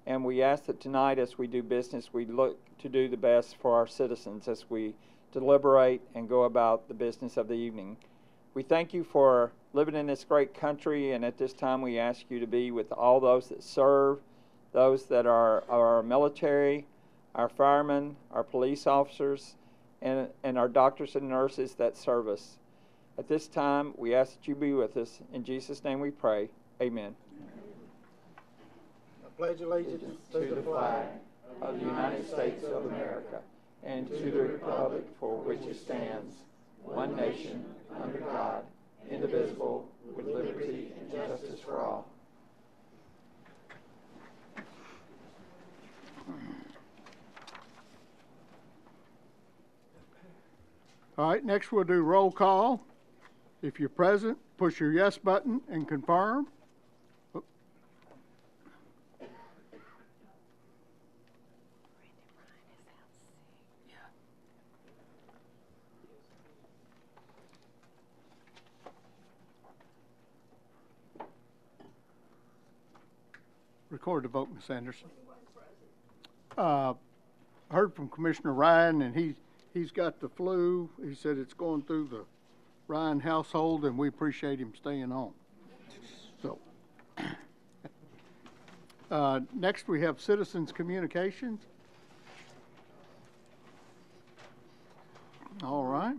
And we ask that tonight, as we do business, we look to do the best for our citizens as we deliberate and go about the business of the evening. We thank you for living in this great country, and at this time we ask you to be with all those that serve, those that are our military, our firemen, our police officers, and our doctors and nurses that serve us. At this time, we ask that you be with us. In Jesus' name we pray. Amen. I pledge allegiance To the flag of the United States of America and to the republic for which it stands, one nation, under God, indivisible, with liberty and justice for all. All right, next we'll do roll call. If you're present, push your yes button and confirm. Record the vote, Ms. Anderson. Heard from Commissioner Ryan, and he's got the flu. He said it's going through the Ryan household, and we appreciate him staying on. So, next we have citizens communications. All right.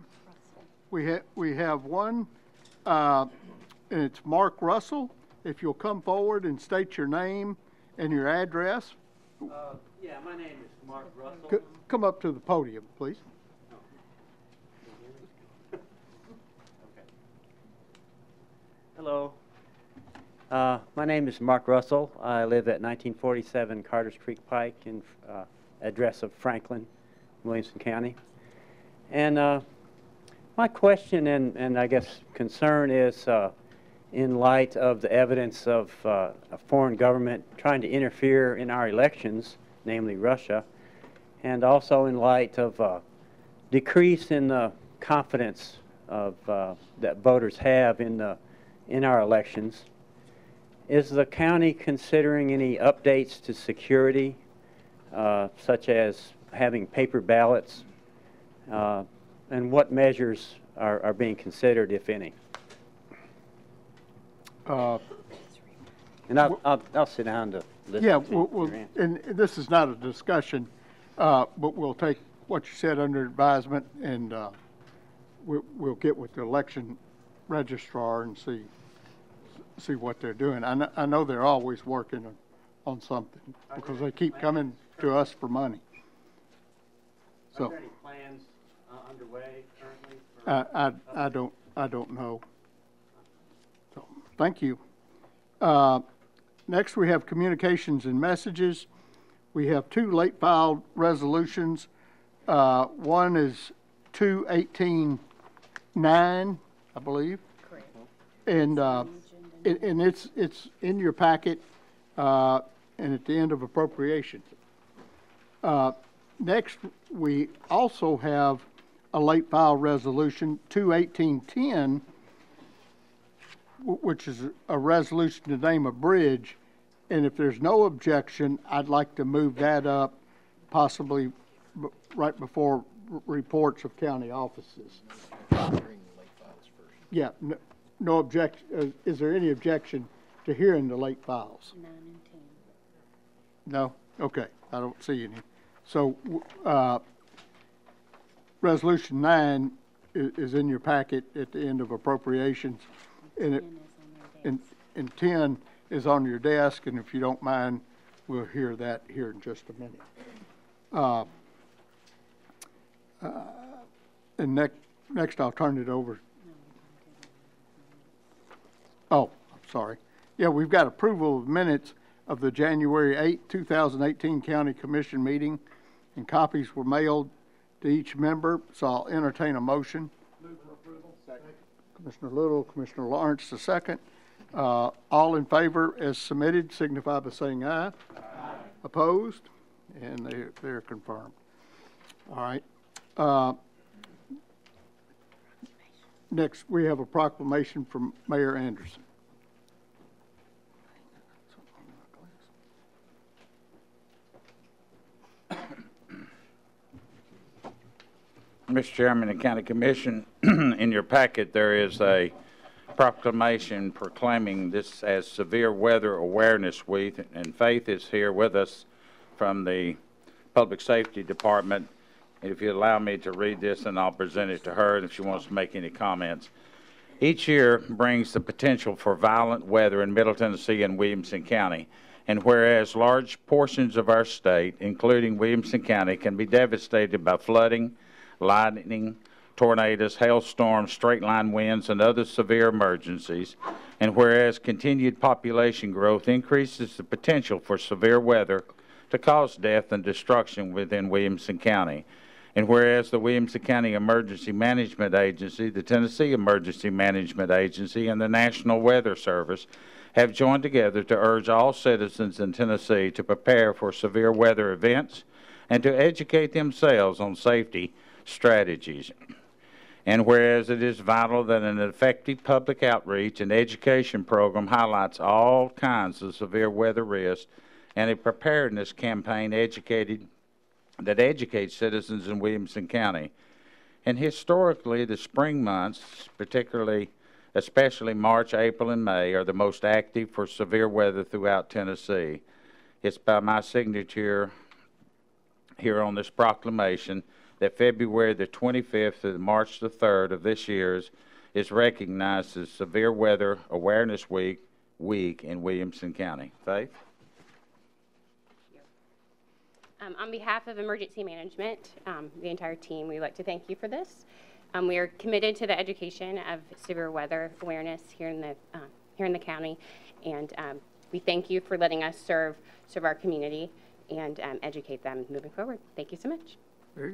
We have one, and it's Mark Russell. If you'll come forward and state your name and your address. Yeah, my name is Mark Russell. Come up to the podium, please. Okay. Hello. My name is Mark Russell. I live at 1947 Carters Creek Pike in address of Franklin, Williamson County. And my question and I guess concern is in light of the evidence of a foreign government trying to interfere in our elections, namely Russia, and also in light of decrease in the confidence of that voters have in our elections. Is the county considering any updates to security, such as having paper ballots, and what measures are being considered, if any? And I'll sit down to listen. Yeah, to and this is not a discussion, but we'll take what you said under advisement, and we'll get with the election registrar and see what they're doing. I know they're always working on something because they keep coming to us for money. So, are there any plans underway currently? I don't know. So, thank you. Next, we have communications and messages. We have two late filed resolutions. One is 218-9, I believe. Correct. And it's in your packet and at the end of appropriations. Next, we also have a late file resolution 218-10, which is a resolution to name a bridge. And if there's no objection, I'd like to move that up possibly right before reports of county offices. Yeah, no objection. Is there any objection to hearing the late files? 9 and 10. No? Okay, I don't see any. So, resolution 9 is in your packet at the end of appropriations. And 10 is on your desk, and if you don't mind, we'll hear that here in just a minute. And next I'll turn it over. Oh, I'm sorry. Yeah, we've got approval of minutes of the January 8, 2018 County Commission meeting, and copies were mailed to each member, so I'll entertain a motion. Move for approval. Second. Commissioner Little, Commissioner Lawrence, the second. All in favor as submitted signify by saying aye. Aye. Opposed? And they're confirmed. All right. Next, we have a proclamation from Mayor Anderson. Mr. Chairman and County Commission, in your packet there is a proclamation proclaiming this as Severe Weather Awareness Week, and Faith is here with us from the Public Safety Department. If you allow me to read this, and I'll present it to her if she wants to make any comments. Each year brings the potential for violent weather in Middle Tennessee and Williamson County. And whereas large portions of our state, including Williamson County, can be devastated by flooding, lightning, tornadoes, hailstorms, straight-line winds, and other severe emergencies, and whereas continued population growth increases the potential for severe weather to cause death and destruction within Williamson County, and whereas the Williamson County Emergency Management Agency, the Tennessee Emergency Management Agency, and the National Weather Service have joined together to urge all citizens in Tennessee to prepare for severe weather events and to educate themselves on safety strategies. And whereas it is vital that an effective public outreach and education program highlights all kinds of severe weather risks, and a preparedness campaign that educates citizens in Williamson County. And historically, the spring months, especially March, April, and May, are the most active for severe weather throughout Tennessee. It's by my signature here on this proclamation that February the 25th to March the 3rd of this year is recognized as Severe Weather Awareness Week in Williamson County. Faith? On behalf of Emergency Management, the entire team, we'd like to thank you for this. We are committed to the education of severe weather awareness here in the county, and we thank you for letting us serve our community and educate them moving forward. Thank you so much. Very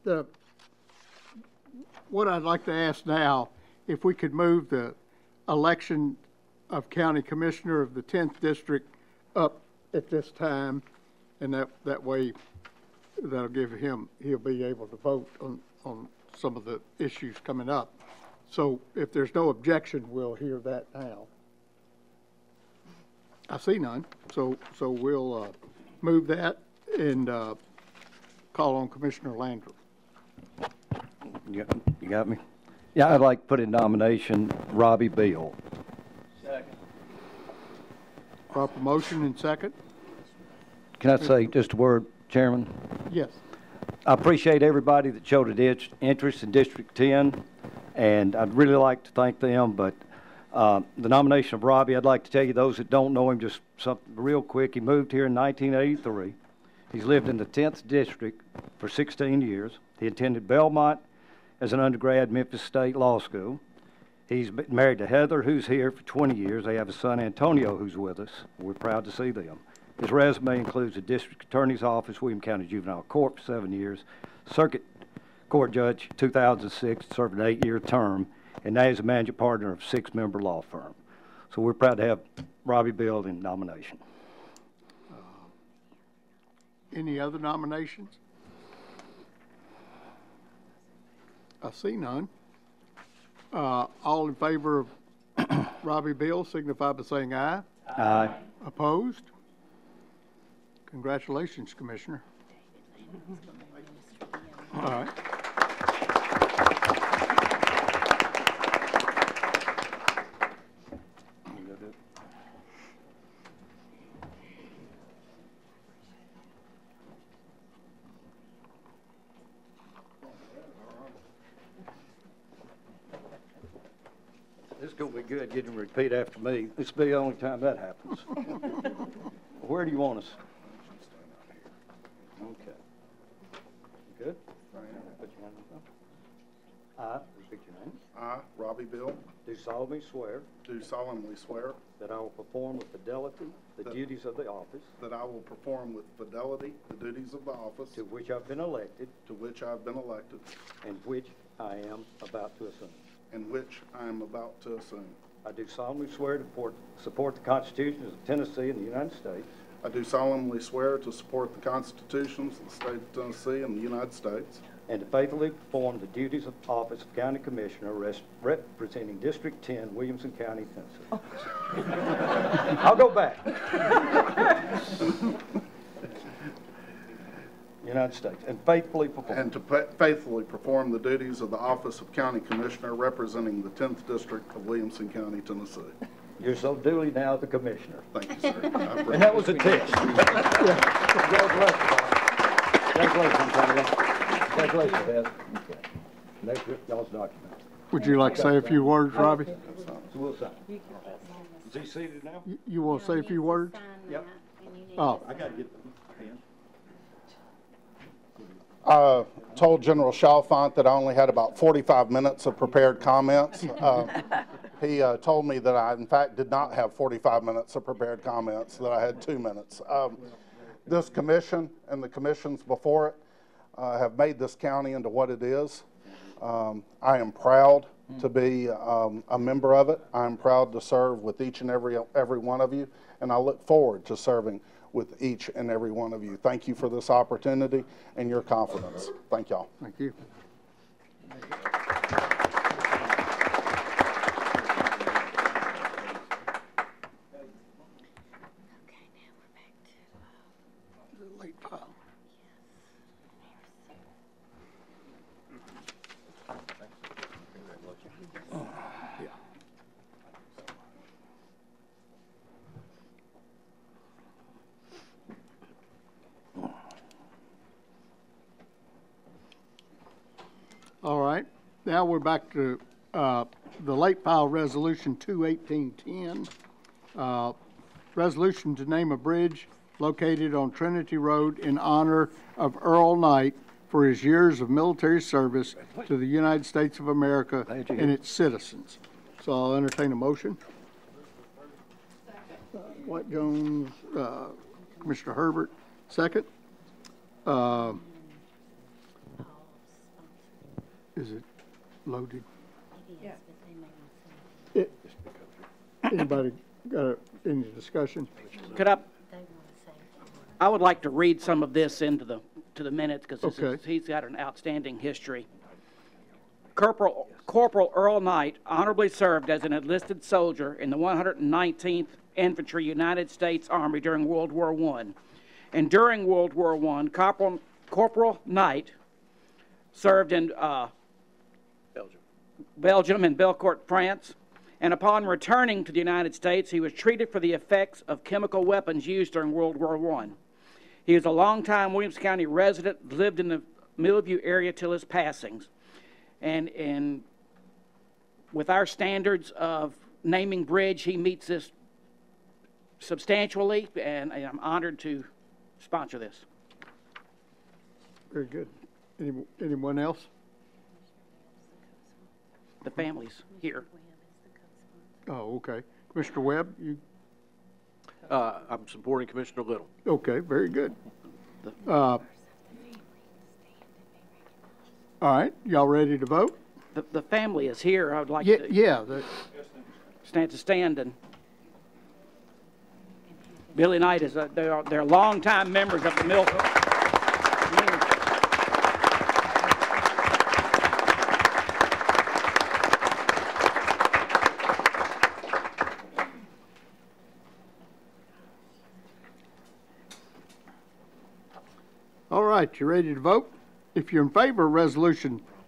good. What I'd like to ask now, if we could move the election of County Commissioner of the 10th District up at this time, and that way that'll give him, he'll be able to vote on some of the issues coming up. So if there's no objection, we'll hear that now. I see none, so we'll move that and call on Commissioner Landry. You got me? Yeah, I'd like to put in nomination Robbie Beal. Second. Proper motion and second? Can I say just a word, Chairman? Yes. I appreciate everybody that showed an interest in District 10, and I'd really like to thank them, but the nomination of Robbie, I'd like to tell you, those that don't know him, just something real quick. He moved here in 1983. He's lived in the 10th District for 16 years. He attended Belmont as an undergrad, Memphis State Law School. He's been married to Heather, who's here for 20 years. They have a son, Antonio, who's with us. We're proud to see them. His resume includes a District Attorney's Office, William County Juvenile Court for 7 years, Circuit Court Judge 2006, served an 8-year term, and now he's a managing partner of a 6-member law firm. So we're proud to have Robbie Beal in nomination. Any other nominations? I see none. All in favor of Robbie Beal signify by saying aye. Aye. Opposed? Congratulations, Commissioner. All right. This is going to be good. You can repeat after me. This will be the only time that happens. Where do you want us? Okay. Good? Put your hand up. I, repeat your name. I, Robbie Beal, Do solemnly swear do solemnly swear that I will perform with fidelity the duties of the office that I will perform with fidelity the duties of the office to which I've been elected to which I have been elected and which I am about to assume. and which I am about to assume. I do solemnly swear to support the Constitution of Tennessee and the United States, I do solemnly swear to support the constitutions of the state of Tennessee and the United States, and to faithfully perform the duties of office of County Commissioner representing District 10, Williamson County, Tennessee. I'll go back. United States, and faithfully perform. And to faithfully perform the duties of the office of County Commissioner representing the 10th District of Williamson County, Tennessee. You're so duly now the Commissioner. Thank you, sir. And that was a test. Congratulations, Congressman. Congratulations, Beth. Okay. Next, y'all's document. Would you like to say a few words, Robbie? So we'll sign. Is he seated now? You want to say a few words? Yep. Oh, I got to get the pen. Told General Chalfant that I only had about 45 minutes of prepared comments. He told me that I, in fact, did not have 45 minutes of prepared comments, that I had 2 minutes. This commission and the commissions before it have made this county into what it is. I am proud to be a member of it. I am proud to serve with each and every one of you, and I look forward to serving with each and every one of you. Thank you for this opportunity and your confidence. Thank y'all. thank you. The late file. Yeah. All right, now we're back to the late file resolution 2/1810. Resolution to name a bridge located on Trinity Road in honor of Earl Knight for his years of military service to the United States of America and its citizens. So I'll entertain a motion. White Jones, Commissioner Herbert, second. Is it loaded? Anybody got any discussion? Could I would like to read some of this into the minutes because he's got an outstanding history. Corporal Earl Knight honorably served as an enlisted soldier in the 119th Infantry United States Army during World War I. And during World War I, Corporal Knight served in Belgium and Belcourt, France. And upon returning to the United States, he was treated for the effects of chemical weapons used during World War I. He was a longtime Williamson County resident, lived in the Millview area till his passings. And with our standards of naming bridge, he meets this substantially, and I'm honored to sponsor this. Very good. Anyone else? The family's here. Oh, okay. Commissioner Webb, you? I'm supporting Commissioner Little. Okay, very good. All right, y'all ready to vote? The family is here. I would like Yeah, to yeah. stand and Billy Knight is they're longtime members of the mill community. All right, you ready to vote? If you're in favor of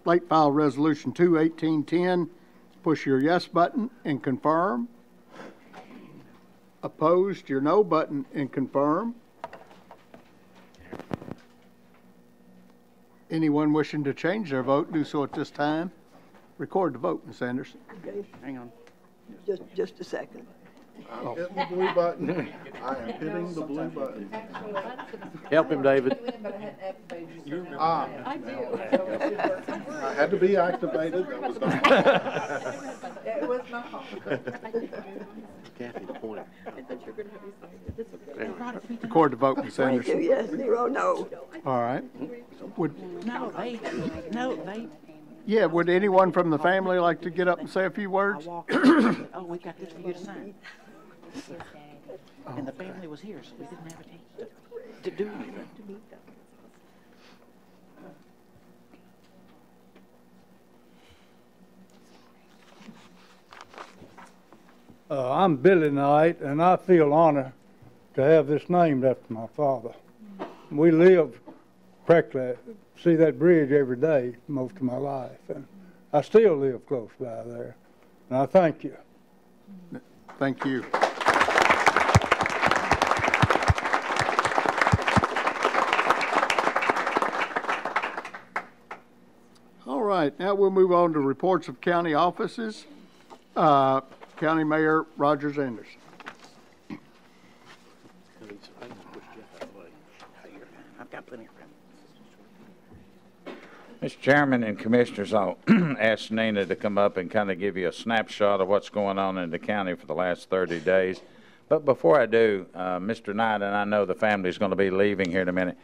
late file resolution 2/1810, push your yes button and confirm. Opposed, your no button and confirm. Anyone wishing to change their vote, do so at this time. Record the vote, Ms. Anderson. Okay, Hang on. just a second. I'm hitting the blue button. I am hitting the blue button. Help him, David. I had to be activated. That was not It was my fault. Kathy's point. Record the vote, Ms. 22 Anderson. yes, 0 no. All right. No, they. Yeah, would anyone from the family like to get up and say a few words? Oh, we got this for you to sign. And the family was here, so we didn't have a chance to do anything. I'm Billy Knight, and I feel honored to have this named after my father. We live practically, see that bridge every day most of my life, and I still live close by there. And I thank you. Thank you. All right, now we'll move on to reports of county offices. County Mayor Rogers Anderson. I've got plenty of room. Mr. Chairman and Commissioners, I'll ask Nina to come up and kind of give you a snapshot of what's going on in the county for the last 30 days. But before I do, Mr. Knight, and I know the family's going to be leaving here in a minute,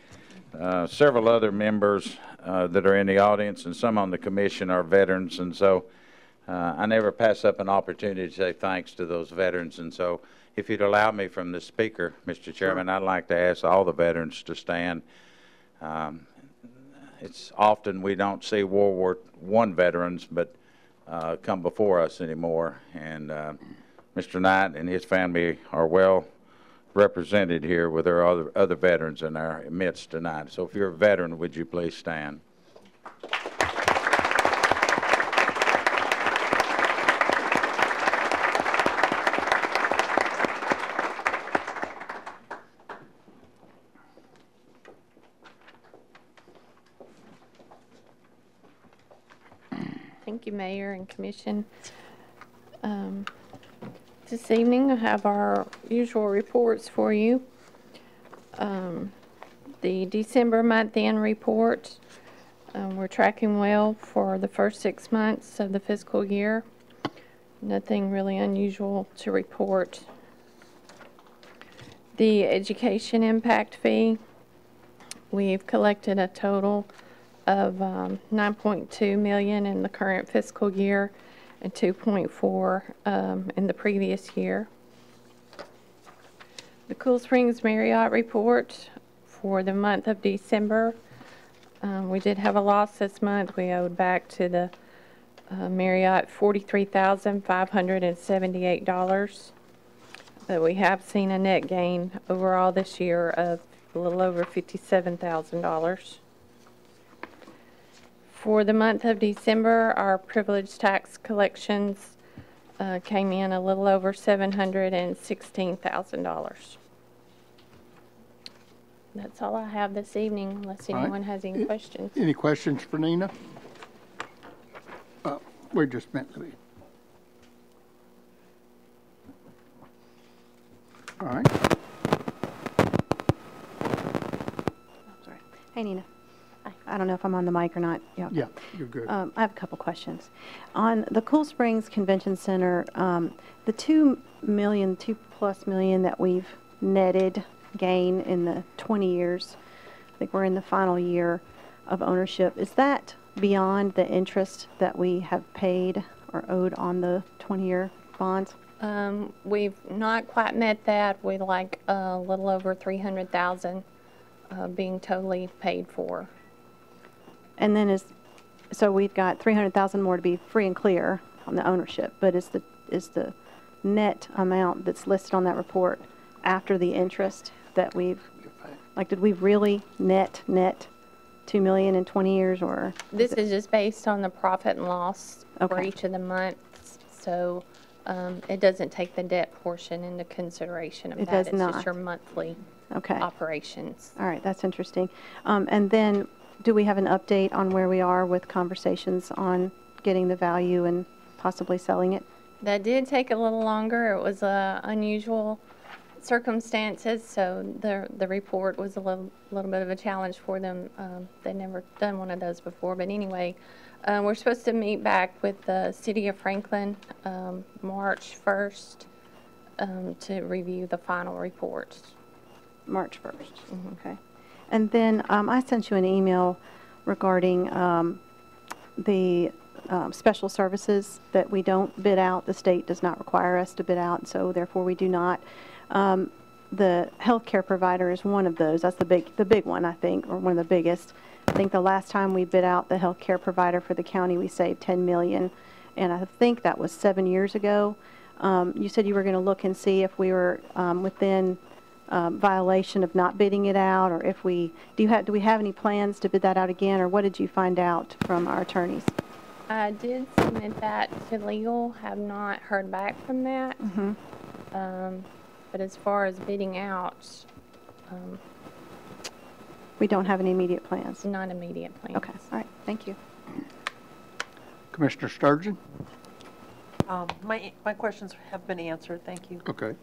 several other members that are in the audience and some on the commission are veterans, and so I never pass up an opportunity to say thanks to those veterans. And so if you'd allow me from the speaker, Mr. Chairman, I'd like to ask all the veterans to stand. It's often we don't see World War I veterans, but come before us anymore. And Mr. Knight and his family are well represented here with our other veterans in our midst tonight. So if you're a veteran, would you please stand? Thank you, Mayor and Commission. This evening I have our usual reports for you. The December month-end report, we're tracking well for the first 6 months of the fiscal year. Nothing really unusual to report. The education impact fee, we've collected a total of $9.2 million in the current fiscal year and $2.4 in the previous year. The Cool Springs Marriott report for the month of December, we did have a loss this month. We owed back to the Marriott $43,578, but we have seen a net gain overall this year of a little over $57,000. For the month of December, our privilege tax collections came in a little over $716,000. That's all I have this evening, unless anyone has any questions. Any questions for Nina? We're just meant to be. All right. Sorry. Hey, Nina. I don't know if I'm on the mic or not. Yeah, you're good. I have a couple questions. On the Cool Springs Convention Center, the $2+ million that we've netted gain in the 20 years, I think we're in the final year of ownership, is that beyond the interest that we have paid or owed on the 20-year bonds? We've not quite met that. We like a little over $300,000 being totally paid for. And then so we've got $300,000 more to be free and clear on the ownership, but is the net amount that's listed on that report after the interest that we've, like, did we really net $2 million in 20 years, or? This is just based on the profit and loss for each of the months, so it doesn't take the debt portion into consideration of that. Does it's not. just your monthly operations. All right, that's interesting. And then, do we have an update on where we are with conversations on getting the value and possibly selling it? That did take a little longer. It was unusual circumstances, so the report was a little bit of a challenge for them. They'd never done one of those before, but anyway, we're supposed to meet back with the City of Franklin March 1st to review the final report. March 1st. Mm-hmm. Okay. And then I sent you an email regarding the special services that we don't bid out. The state does not require us to bid out, so therefore we do not. The healthcare provider is one of those. That's the big one, I think, or one of the biggest. I think the last time we bid out the healthcare provider for the county, we saved $10 million, and I think that was 7 years ago. you said you were going to look and see if we were within violation of not bidding it out, or if we, do we have any plans to bid that out again, or what did you find out from our attorneys? I did submit that to legal, have not heard back from that. But as far as bidding out, we don't have any immediate plans. not immediate plans. Okay, all right, thank you. Commissioner Sturgeon? My questions have been answered. Thank you. Okay.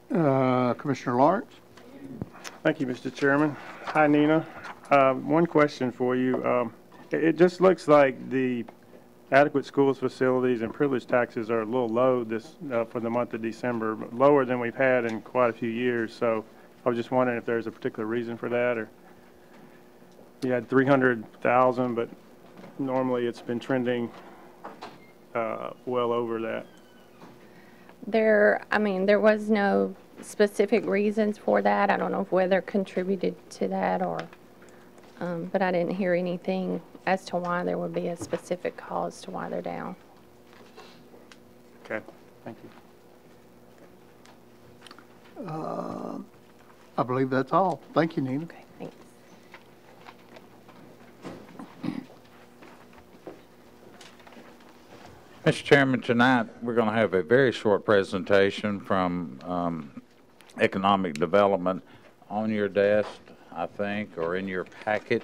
Commissioner Lawrence? Thank you, Mr. Chairman. Hi, Nina. One question for you. It just looks like the adequate schools facilities and privilege taxes are a little low this for the month of December, lower than we've had in quite a few years. So I was just wondering if there's a particular reason for that, or you had 300,000, but normally it's been trending well over that. There was no specific reasons for that. I don't know if weather contributed to that, or, but I didn't hear anything as to why there would be a specific cause to why they're down. Okay, thank you. I believe that's all. Thank you, Nina. Okay, thanks. Mr. Chairman, tonight we're going to have a very short presentation from Economic Development. On your desk, I think, or in your packet,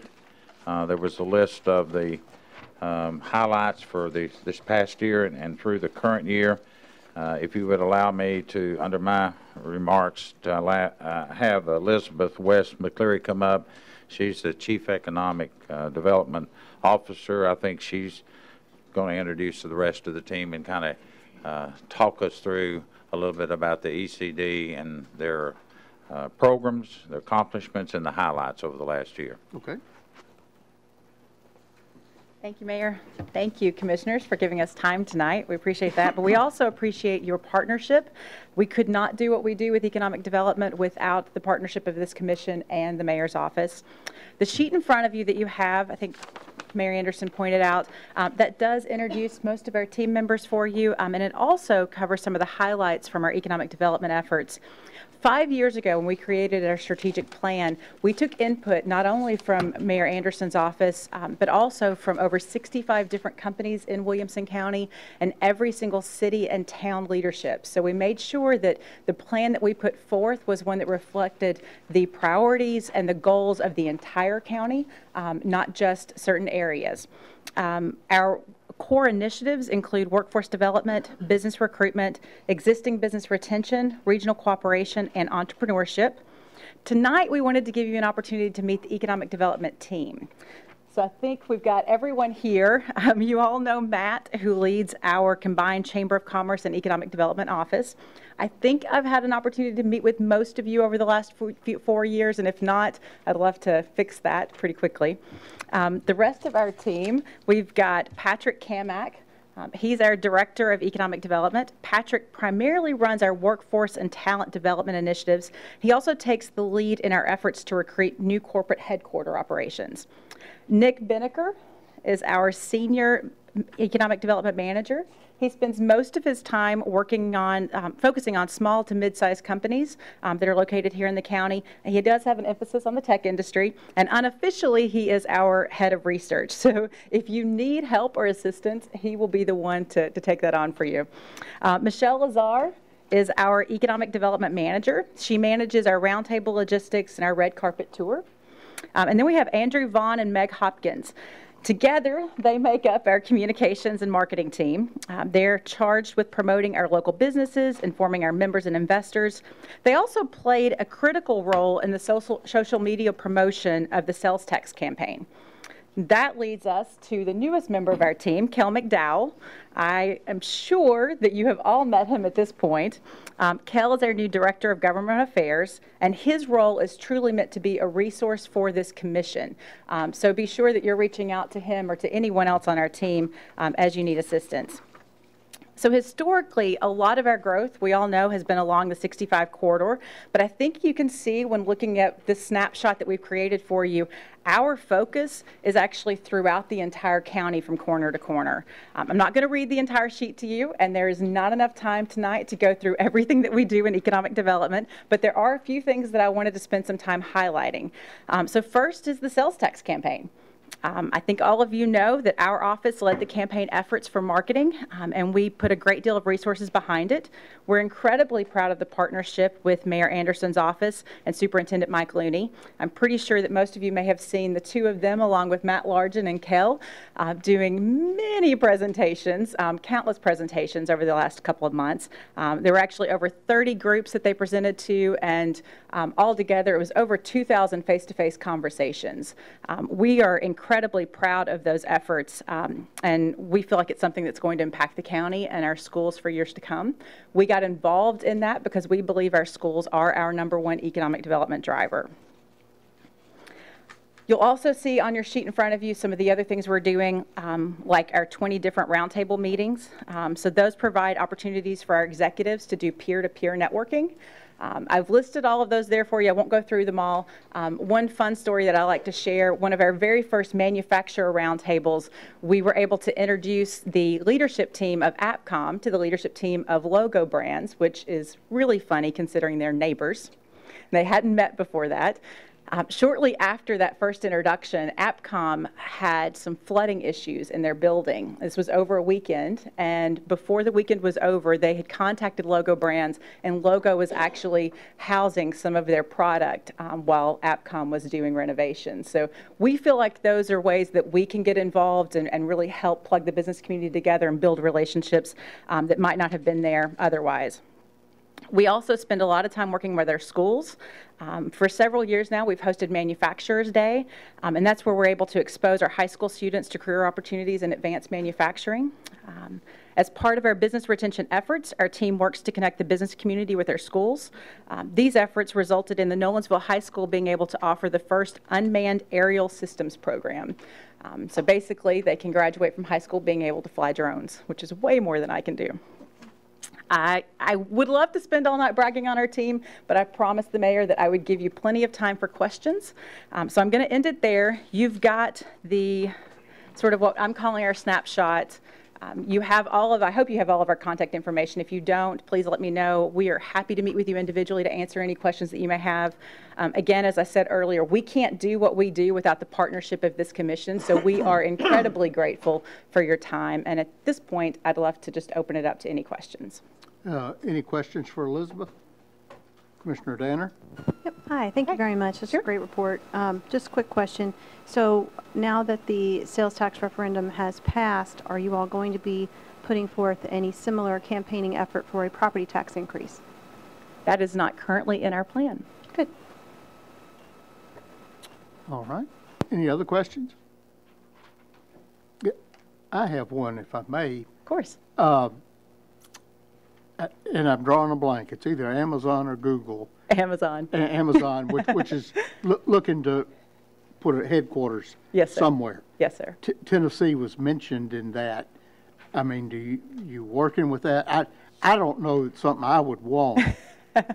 there was a list of the highlights for this past year and through the current year. If you would allow me to, under my remarks, to have Elizabeth West McCleary come up. She's the Chief Economic Development Officer. I think she's going to introduce the rest of the team and kind of talk us through a little bit about the ECD and their programs, their accomplishments, and the highlights over the last year. Okay. Thank you, Mayor. Thank you, Commissioners, for giving us time tonight. We appreciate that. But we also appreciate your partnership. We could not do what we do with economic development without the partnership of this Commission and the Mayor's office. The sheet in front of you that you have, I think Mayor Anderson pointed out, that does introduce most of our team members for you, and it also covers some of the highlights from our economic development efforts. 5 years ago, when we created our strategic plan, we took input not only from Mayor Anderson's office, but also from over 65 different companies in Williamson County and every single city and town leadership. So we made sure that the plan that we put forth was one that reflected the priorities and the goals of the entire county, not just certain areas. Our core initiatives include workforce development, business recruitment, existing business retention, regional cooperation, and entrepreneurship. Tonight, we wanted to give you an opportunity to meet the economic development team. So I think we've got everyone here. You all know Matt, who leads our combined Chamber of Commerce and Economic Development office. I think I've had an opportunity to meet with most of you over the last 4 years, and if not, I'd love to fix that pretty quickly. The rest of our team, we've got Patrick Kamak. He's our Director of Economic Development. Patrick primarily runs our workforce and talent development initiatives. He also takes the lead in our efforts to recruit new corporate headquarter operations. Nick Binnicker is our Senior Economic Development Manager. He spends most of his time working on, focusing on small to mid-sized companies that are located here in the county. And he does have an emphasis on the tech industry, and unofficially, he is our head of research. So if you need help or assistance, he will be the one to take that on for you. Michelle Lazar is our Economic Development Manager. She manages our roundtable logistics and our red carpet tour. And then we have Andrew Vaughn and Meg Hopkins. Together, they make up our communications and marketing team. They're charged with promoting our local businesses, informing our members and investors. They also played a critical role in the social media promotion of the sales tax campaign. That leads us to the newest member of our team, Kel McDowell. I am sure that you have all met him at this point. Kel is our new Director of Government Affairs, and his role is truly meant to be a resource for this commission. So be sure that you're reaching out to him or to anyone else on our team as you need assistance. So historically, a lot of our growth, we all know, has been along the 65 corridor, but I think you can see when looking at this snapshot that we've created for you, our focus is actually throughout the entire county from corner to corner. I'm not going to read the entire sheet to you, and there is not enough time tonight to go through everything that we do in economic development, but there are a few things that I wanted to spend some time highlighting. So first is the sales tax campaign. I think all of you know that our office led the campaign efforts for marketing, and we put a great deal of resources behind it. We're incredibly proud of the partnership with Mayor Anderson's office and Superintendent Mike Looney. I'm pretty sure that most of you may have seen the two of them, along with Matt Largen and Kel, doing many presentations, countless presentations over the last couple of months. There were actually over 30 groups that they presented to, and altogether it was over 2,000 face-to-face conversations. We are incredibly proud of those efforts, and we feel like it's something that's going to impact the county and our schools for years to come. We got involved in that because we believe our schools are our #1 economic development driver. You'll also see on your sheet in front of you some of the other things we're doing, like our 20 different roundtable meetings. So those provide opportunities for our executives to do peer-to-peer networking. I've listed all of those there for you. I won't go through them all. One fun story that I like to share, one of our very first manufacturer roundtables, we were able to introduce the leadership team of AppCom to the leadership team of Logo Brands, which is really funny considering they're neighbors. They hadn't met before that. Shortly after that first introduction, AppCom had some flooding issues in their building. This was over a weekend, and before the weekend was over, they had contacted Logo Brands, and Logo was actually housing some of their product while AppCom was doing renovations. So we feel like those are ways that we can get involved and really help plug the business community together and build relationships that might not have been there otherwise. We also spend a lot of time working with our schools. For several years now, we've hosted Manufacturers Day, and that's where we're able to expose our high school students to career opportunities in advanced manufacturing. As part of our business retention efforts, our team works to connect the business community with our schools. These efforts resulted in the Nolensville High School being able to offer the first unmanned aerial systems program. So basically, they can graduate from high school being able to fly drones, which is way more than I can do. I would love to spend all night bragging on our team, but I promised the mayor that I would give you plenty of time for questions. So I'm going to end it there. You've got the sort of what I'm calling our snapshot. You have all of, I hope you have all of our contact information. If you don't, please let me know. We are happy to meet with you individually to answer any questions that you may have. Again, as I said earlier, we can't do what we do without the partnership of this commission, so we are incredibly grateful for your time. And at this point, I'd love to just open it up to any questions. Any questions for Elizabeth? Commissioner Danner? Yep. Hi, thank you very much. That's a great report. Just a quick question. So now that the sales tax referendum has passed, are you all going to be putting forth any similar campaigning effort for a property tax increase? That is not currently in our plan. Good. All right. Any other questions? Yeah, I have one, if I may. Of course. And I'm drawing a blank. It's either Amazon or Google. Amazon. Amazon, which is looking to put a headquarters somewhere. Yes, sir. Tennessee was mentioned in that. I mean, do you working with that? I don't know it's something I would want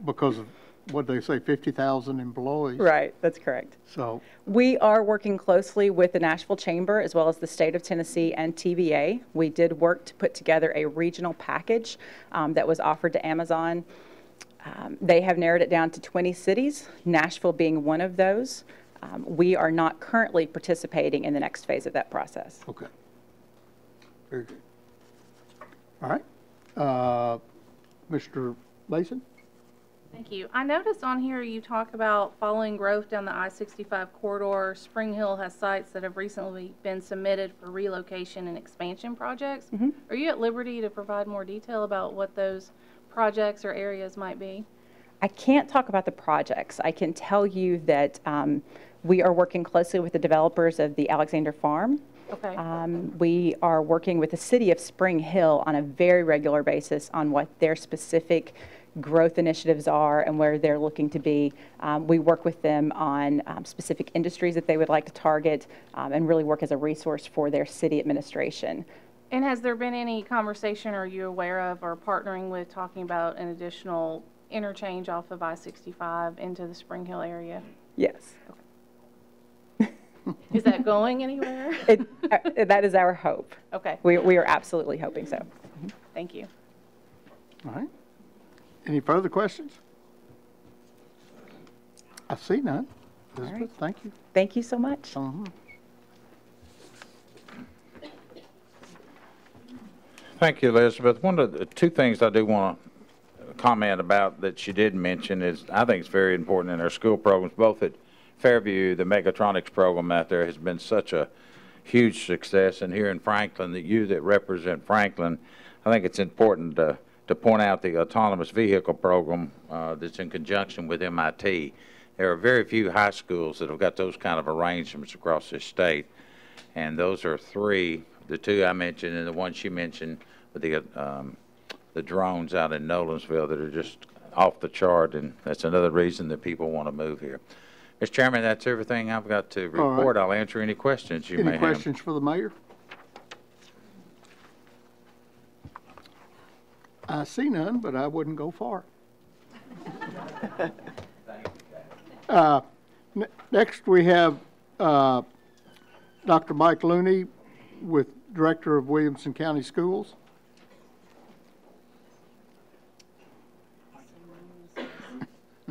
because of what they say, 50,000 employees. Right, that's correct. So we are working closely with the Nashville Chamber as well as the state of Tennessee and TVA. We did work to put together a regional package that was offered to Amazon. They have narrowed it down to 20 cities, Nashville being one of those. We are not currently participating in the next phase of that process. Okay. Very good. All right. Mr. Mason? Thank you. I noticed on here you talk about following growth down the I-65 corridor. Spring Hill has sites that have recently been submitted for relocation and expansion projects. Mm-hmm. Are you at liberty to provide more detail about what those projects or areas might be? I can't talk about the projects. I can tell you that we are working closely with the developers of the Alexander Farm. Okay. We are working with the city of Spring Hill on a very regular basis on what their specific growth initiatives are and where they're looking to be. We work with them on specific industries that they would like to target and really work as a resource for their city administration. And has there been any conversation, or are you aware of, or partnering with, talking about an additional interchange off of I-65 into the Spring Hill area? Yes. Is that going anywhere? That is our hope. Okay. We are absolutely hoping so. Thank you. All right. Any further questions? I see none. Elizabeth, right. thank you. Thank you so much. Thank you, Elizabeth. One of the two things I do want to comment about that she did mention is I think it's very important in our school programs, both at Fairview, the mechatronics program out there has been such a huge success, and here in Franklin, that you that represent Franklin, I think it's important to point out the autonomous vehicle program that's in conjunction with MIT. There are very few high schools that have got those kind of arrangements across this state, and those are three, the two I mentioned and the one she mentioned with the drones out in Nolensville that are just off the chart, and that's another reason that people want to move here. Mr. Chairman, that's everything I've got to report. Right. I'll answer any questions you may have. Any questions for the mayor? I see none, but I wouldn't go far. Next, we have Dr. Mike Looney, with Director of Williamson County Schools.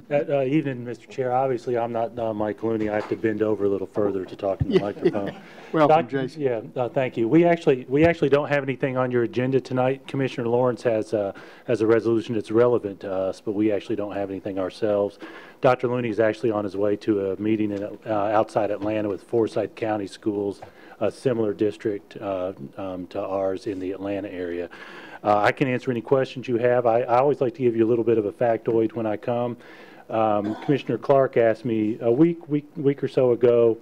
Evening, Mr. Chair. Obviously, I'm not Mike Looney. I have to bend over a little further to talk in the microphone. Welcome, Jason. Yeah, thank you. We actually don't have anything on your agenda tonight. Commissioner Lawrence has a resolution that's relevant to us, but we actually don't have anything ourselves. Dr. Looney is actually on his way to a meeting in, outside Atlanta with Forsyth County Schools, a similar district to ours in the Atlanta area. I can answer any questions you have. I always like to give you a little bit of a factoid when I come. Commissioner Clark asked me a week or so ago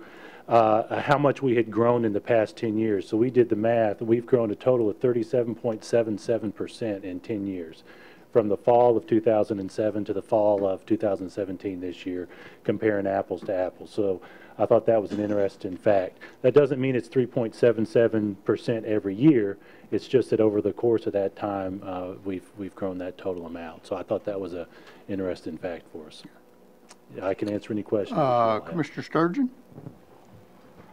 how much we had grown in the past 10 years. So we did the math. We've grown a total of 37.77% in 10 years, from the fall of 2007 to the fall of 2017 this year, comparing apples to apples. So I thought that was an interesting fact. That doesn't mean it's 3.77% every year. It's just that over the course of that time, we've grown that total amount. So I thought that was an interesting fact for us. Yeah, I can answer any questions. Commissioner Sturgeon?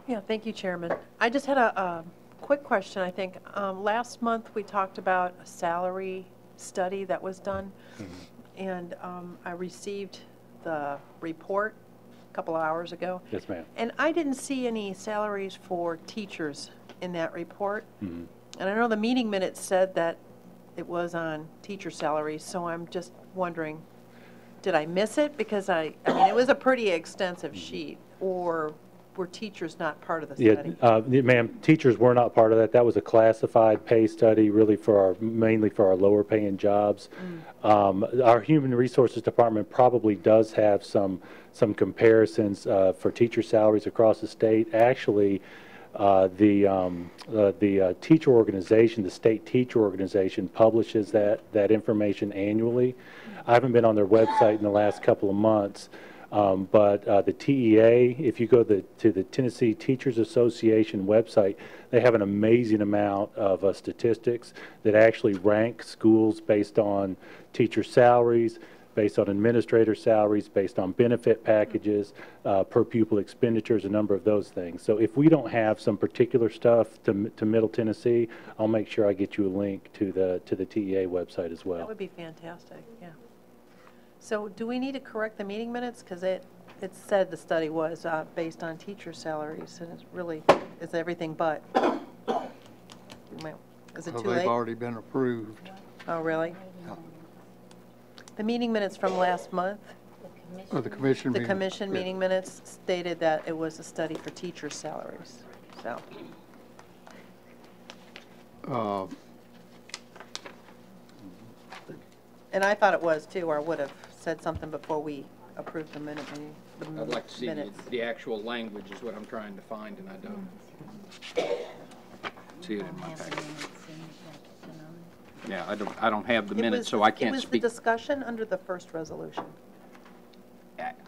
Yeah, thank you, Chairman. I just had a quick question, I think. Last month, we talked about a salary study that was done, and I received the report a couple of hours ago. Yes, ma'am. And I didn't see any salaries for teachers in that report. And I know the meeting minutes said that it was on teacher salaries, so I'm just wondering, did I miss it? Because I mean, it was a pretty extensive sheet, or were teachers not part of the study? Yeah, ma'am, teachers were not part of that. That was a classified pay study, really mainly for our lower paying jobs. Our Human Resources Department probably does have some comparisons for teacher salaries across the state. Actually, the teacher organization, the state teacher organization, publishes that information annually. I haven't been on their website in the last couple of months, but the TEA, if you go to the Tennessee Teachers Association website, they have an amazing amount of statistics that actually rank schools based on teacher salaries, based on administrator salaries, based on benefit packages, per pupil expenditures, a number of those things. So if we don't have some particular stuff to Middle Tennessee, I'll make sure I get you a link to the TEA website as well. That would be fantastic, yeah. So do we need to correct the meeting minutes? Because it said the study was based on teacher salaries, and it's really, it's everything but. Is it too late? They've already been approved. Oh, really? The meeting minutes from last month, The commission meeting. The commission meeting minutes stated that it was a study for teacher salaries, so. And I thought it was too, or I would have said something before we approved the minute meeting. I'd like to see the actual language is what I'm trying to find, and I don't see it in my packet. Yeah, I don't have the minutes, so I can't speak. It was the discussion under the first resolution.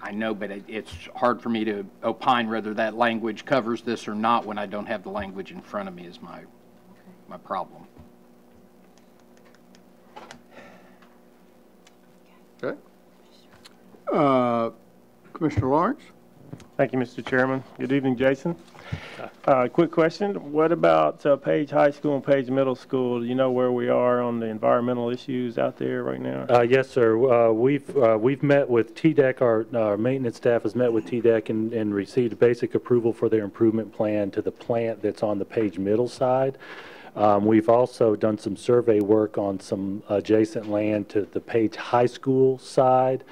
I know, but it's hard for me to opine whether that language covers this or not when I don't have the language in front of me is my my problem. Okay. Commissioner Lawrence? Thank you, Mr. Chairman. Good evening, Jason. Quick question. What about Page High School and Page Middle School? Do you know where we are on the environmental issues out there right now? Yes, sir. We've met with TDEC. Our maintenance staff has met with TDEC and received basic approval for their improvement plan to the plant that's on the Page Middle side. We've also done some survey work on some adjacent land to the Page High School side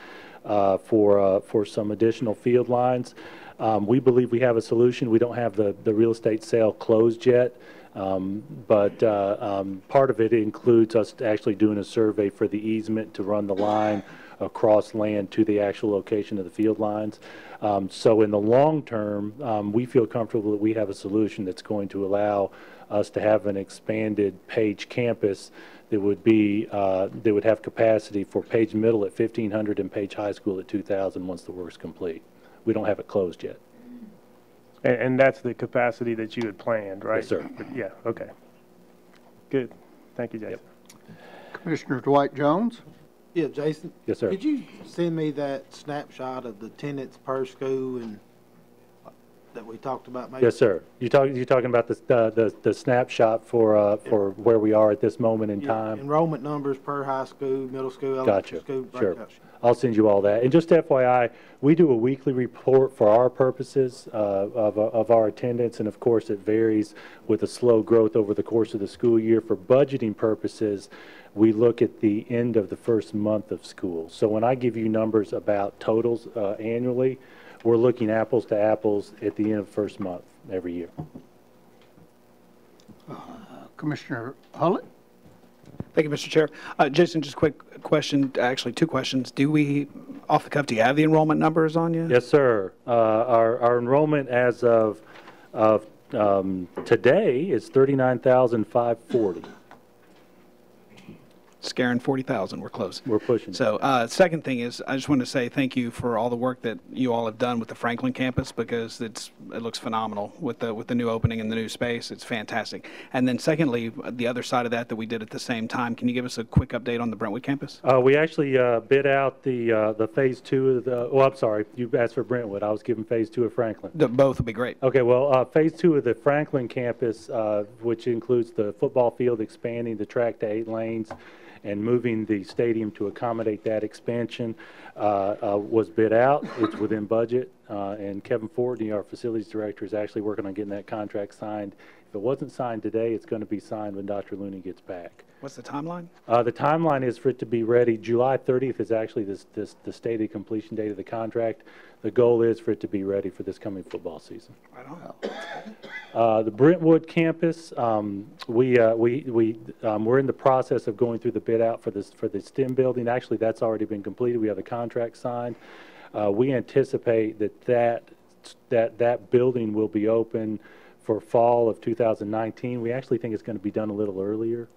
for some additional field lines. We believe we have a solution. We don't have the real estate sale closed yet, but part of it includes us actually doing a survey for the easement to run the line across land to the actual location of the field lines. So in the long term, we feel comfortable that we have a solution that's going to allow us to have an expanded Page campus that would be that would have capacity for Page Middle at 1,500 and Page High School at 2,000 once the work's complete. We don't have it closed yet. And that's the capacity that you had planned, right? Yes, sir. Yeah, okay. Good. Thank you, Jason. Yep. Commissioner Dwight Jones? Yeah, Jason? Yes, sir. Could you send me that snapshot of the attendance per school and that we talked about maybe? Yes, sir. You're talking about the snapshot for where we are at this moment in time? Enrollment numbers per high school, middle school, Gotcha. elementary school. Sure. breakouts. I'll send you all that. And just FYI, we do a weekly report for our purposes of our attendance, and of course it varies with a slow growth over the course of the school year. For budgeting purposes, we look at the end of the first month of school. So when I give you numbers about totals annually, we're looking apples to apples at the end of the first month every year. Commissioner Hullett? Thank you, Mr. Chair. Jason, just a quick question, actually two questions. Do we, off the cuff, do you have the enrollment numbers on you? Yes, sir. Our enrollment as of today is 39,540. Scaring 40,000. We're close. We're pushing. So, second thing is, I just want to say thank you for all the work that you all have done with the Franklin campus, because it looks phenomenal with the new opening and the new space. It's fantastic. And then secondly, the other side of that we did at the same time. Can you give us a quick update on the Brentwood campus? We actually bid out the phase 2 of the. Oh, I'm sorry. You asked for Brentwood. I was giving phase 2 of Franklin. Both would be great. Okay. Well, phase 2 of the Franklin campus, which includes the football field expanding the track to 8 lanes and moving the stadium to accommodate that expansion, was bid out. It's within budget, and Kevin Fortney, our facilities director, is actually working on getting that contract signed. If it wasn't signed today, it's going to be signed when Dr. Looney gets back. What's the timeline? The timeline is for it to be ready. July 30th is actually the stated completion date of the contract. The goal is for it to be ready for this coming football season. Right on. The Brentwood campus, we're in the process of going through the bid out for the STEM building. Actually, that's already been completed. We have the contract signed. We anticipate that building will be open for fall of 2019. We actually think it's going to be done a little earlier.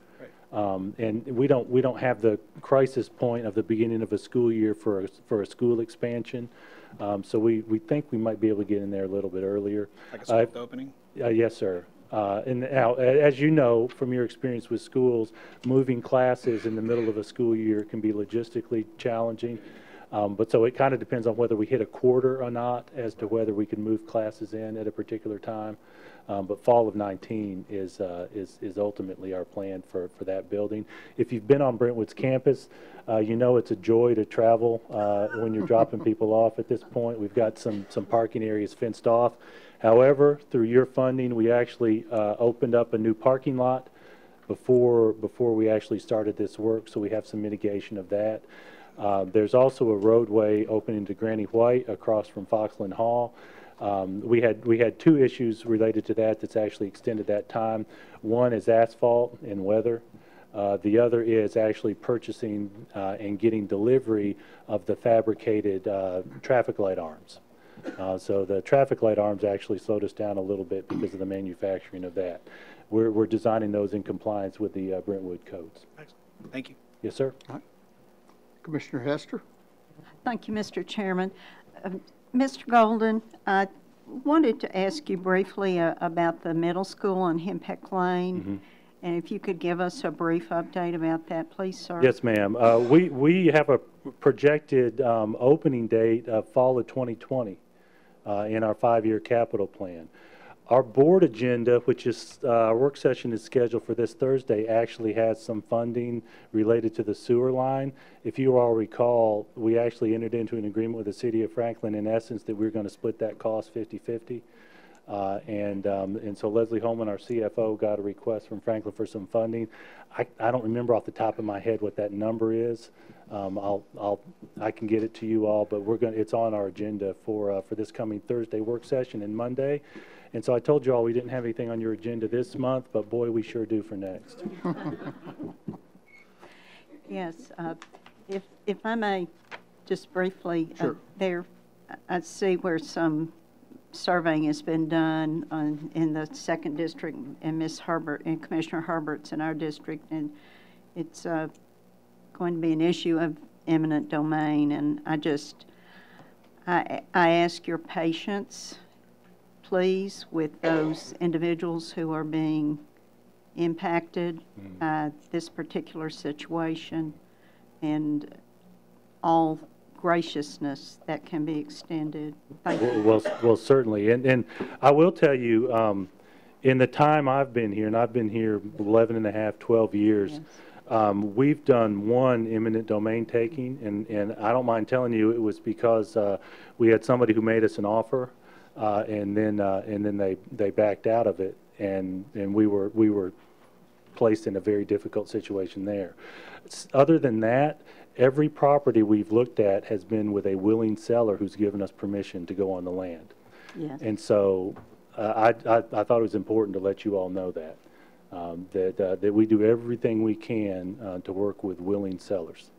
And we don't have the crisis point of the beginning of a school year for a school expansion. So we think we might be able to get in there a little bit earlier. Like a soft opening? Yes, sir. And now, as you know from your experience with schools, moving classes in the middle of a school year can be logistically challenging. But so it kind of depends on whether we hit a quarter or not as to whether we can move classes in at a particular time. But fall of 19 is ultimately our plan for that building. If you've been on Brentwood's campus, you know it's a joy to travel when you're dropping people off at this point. We've got some parking areas fenced off. However, through your funding, we actually opened up a new parking lot before we actually started this work, so we have some mitigation of that. There's also a roadway opening to Granny White across from Foxland Hall. We had 2 issues related to that that's actually extended that time. One is asphalt and weather. The other is actually purchasing and getting delivery of the fabricated traffic light arms. So the traffic light arms actually slowed us down a little bit because of the manufacturing of that. We're designing those in compliance with the Brentwood codes. Excellent. Thank you. Yes, sir. All right. Commissioner Hester? Thank you, Mr. Chairman. Mr. Golden, I wanted to ask you briefly about the middle school on Hempeck Lane. And if you could give us a brief update about that, please, sir. Yes, ma'am. We have a projected opening date of fall of 2020 in our 5-year capital plan. Our board agenda, which is our work session is scheduled for this Thursday, actually has some funding related to the sewer line. If you all recall, we actually entered into an agreement with the City of Franklin in essence that we were going to split that cost 50-50. And so Leslie Holman, our CFO, got a request from Franklin for some funding. I don't remember off the top of my head what that number is. I can get it to you all, but it's on our agenda for this coming Thursday work session and Monday. And so I told you all we didn't have anything on your agenda this month, but boy, we sure do for next. Yes, if I may, just briefly, sure. I see where some surveying has been done in the 2nd District, and Ms. Herbert and Commissioner Herbert's in our district, and it's going to be an issue of eminent domain, and I ask your patience, please, with those individuals who are being impacted by this particular situation, and all graciousness that can be extended. Thank you. Well, certainly. And I will tell you, in the time I've been here, and I've been here 11 and a half, 12 years, yes. We've done one eminent domain taking, and I don't mind telling you it was because we had somebody who made us an offer, and then they backed out of it, and we were placed in a very difficult situation there. Other than that, every property we've looked at has been with a willing seller who's given us permission to go on the land. Yes. And so I thought it was important to let you all know that, that we do everything we can to work with willing sellers.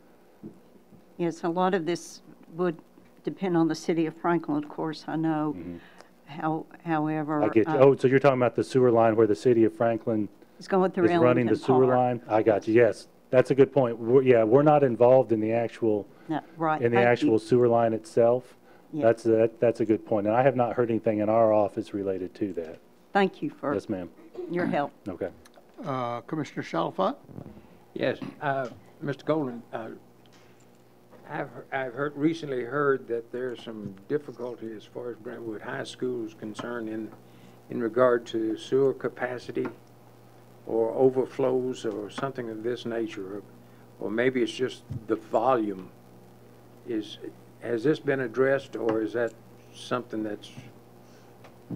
Yes, a lot of this would depend on the City of Franklin, of course, I know. However... I get you. So you're talking about the sewer line where the City of Franklin is going through running the sewer line? I got you, yes. That's a good point. We're not involved in the actual sewer line itself. Yes. That's a good point. And I have not heard anything in our office related to that. Thank you for yes, ma'am. Your help. Okay. Commissioner Chalfant? Yes, Mr. Golden, I've recently heard that there's some difficulty as far as Brentwood High School is concerned in regard to sewer capacity or overflows or something of this nature, or maybe it's just the volume. Has this been addressed, or is that something that's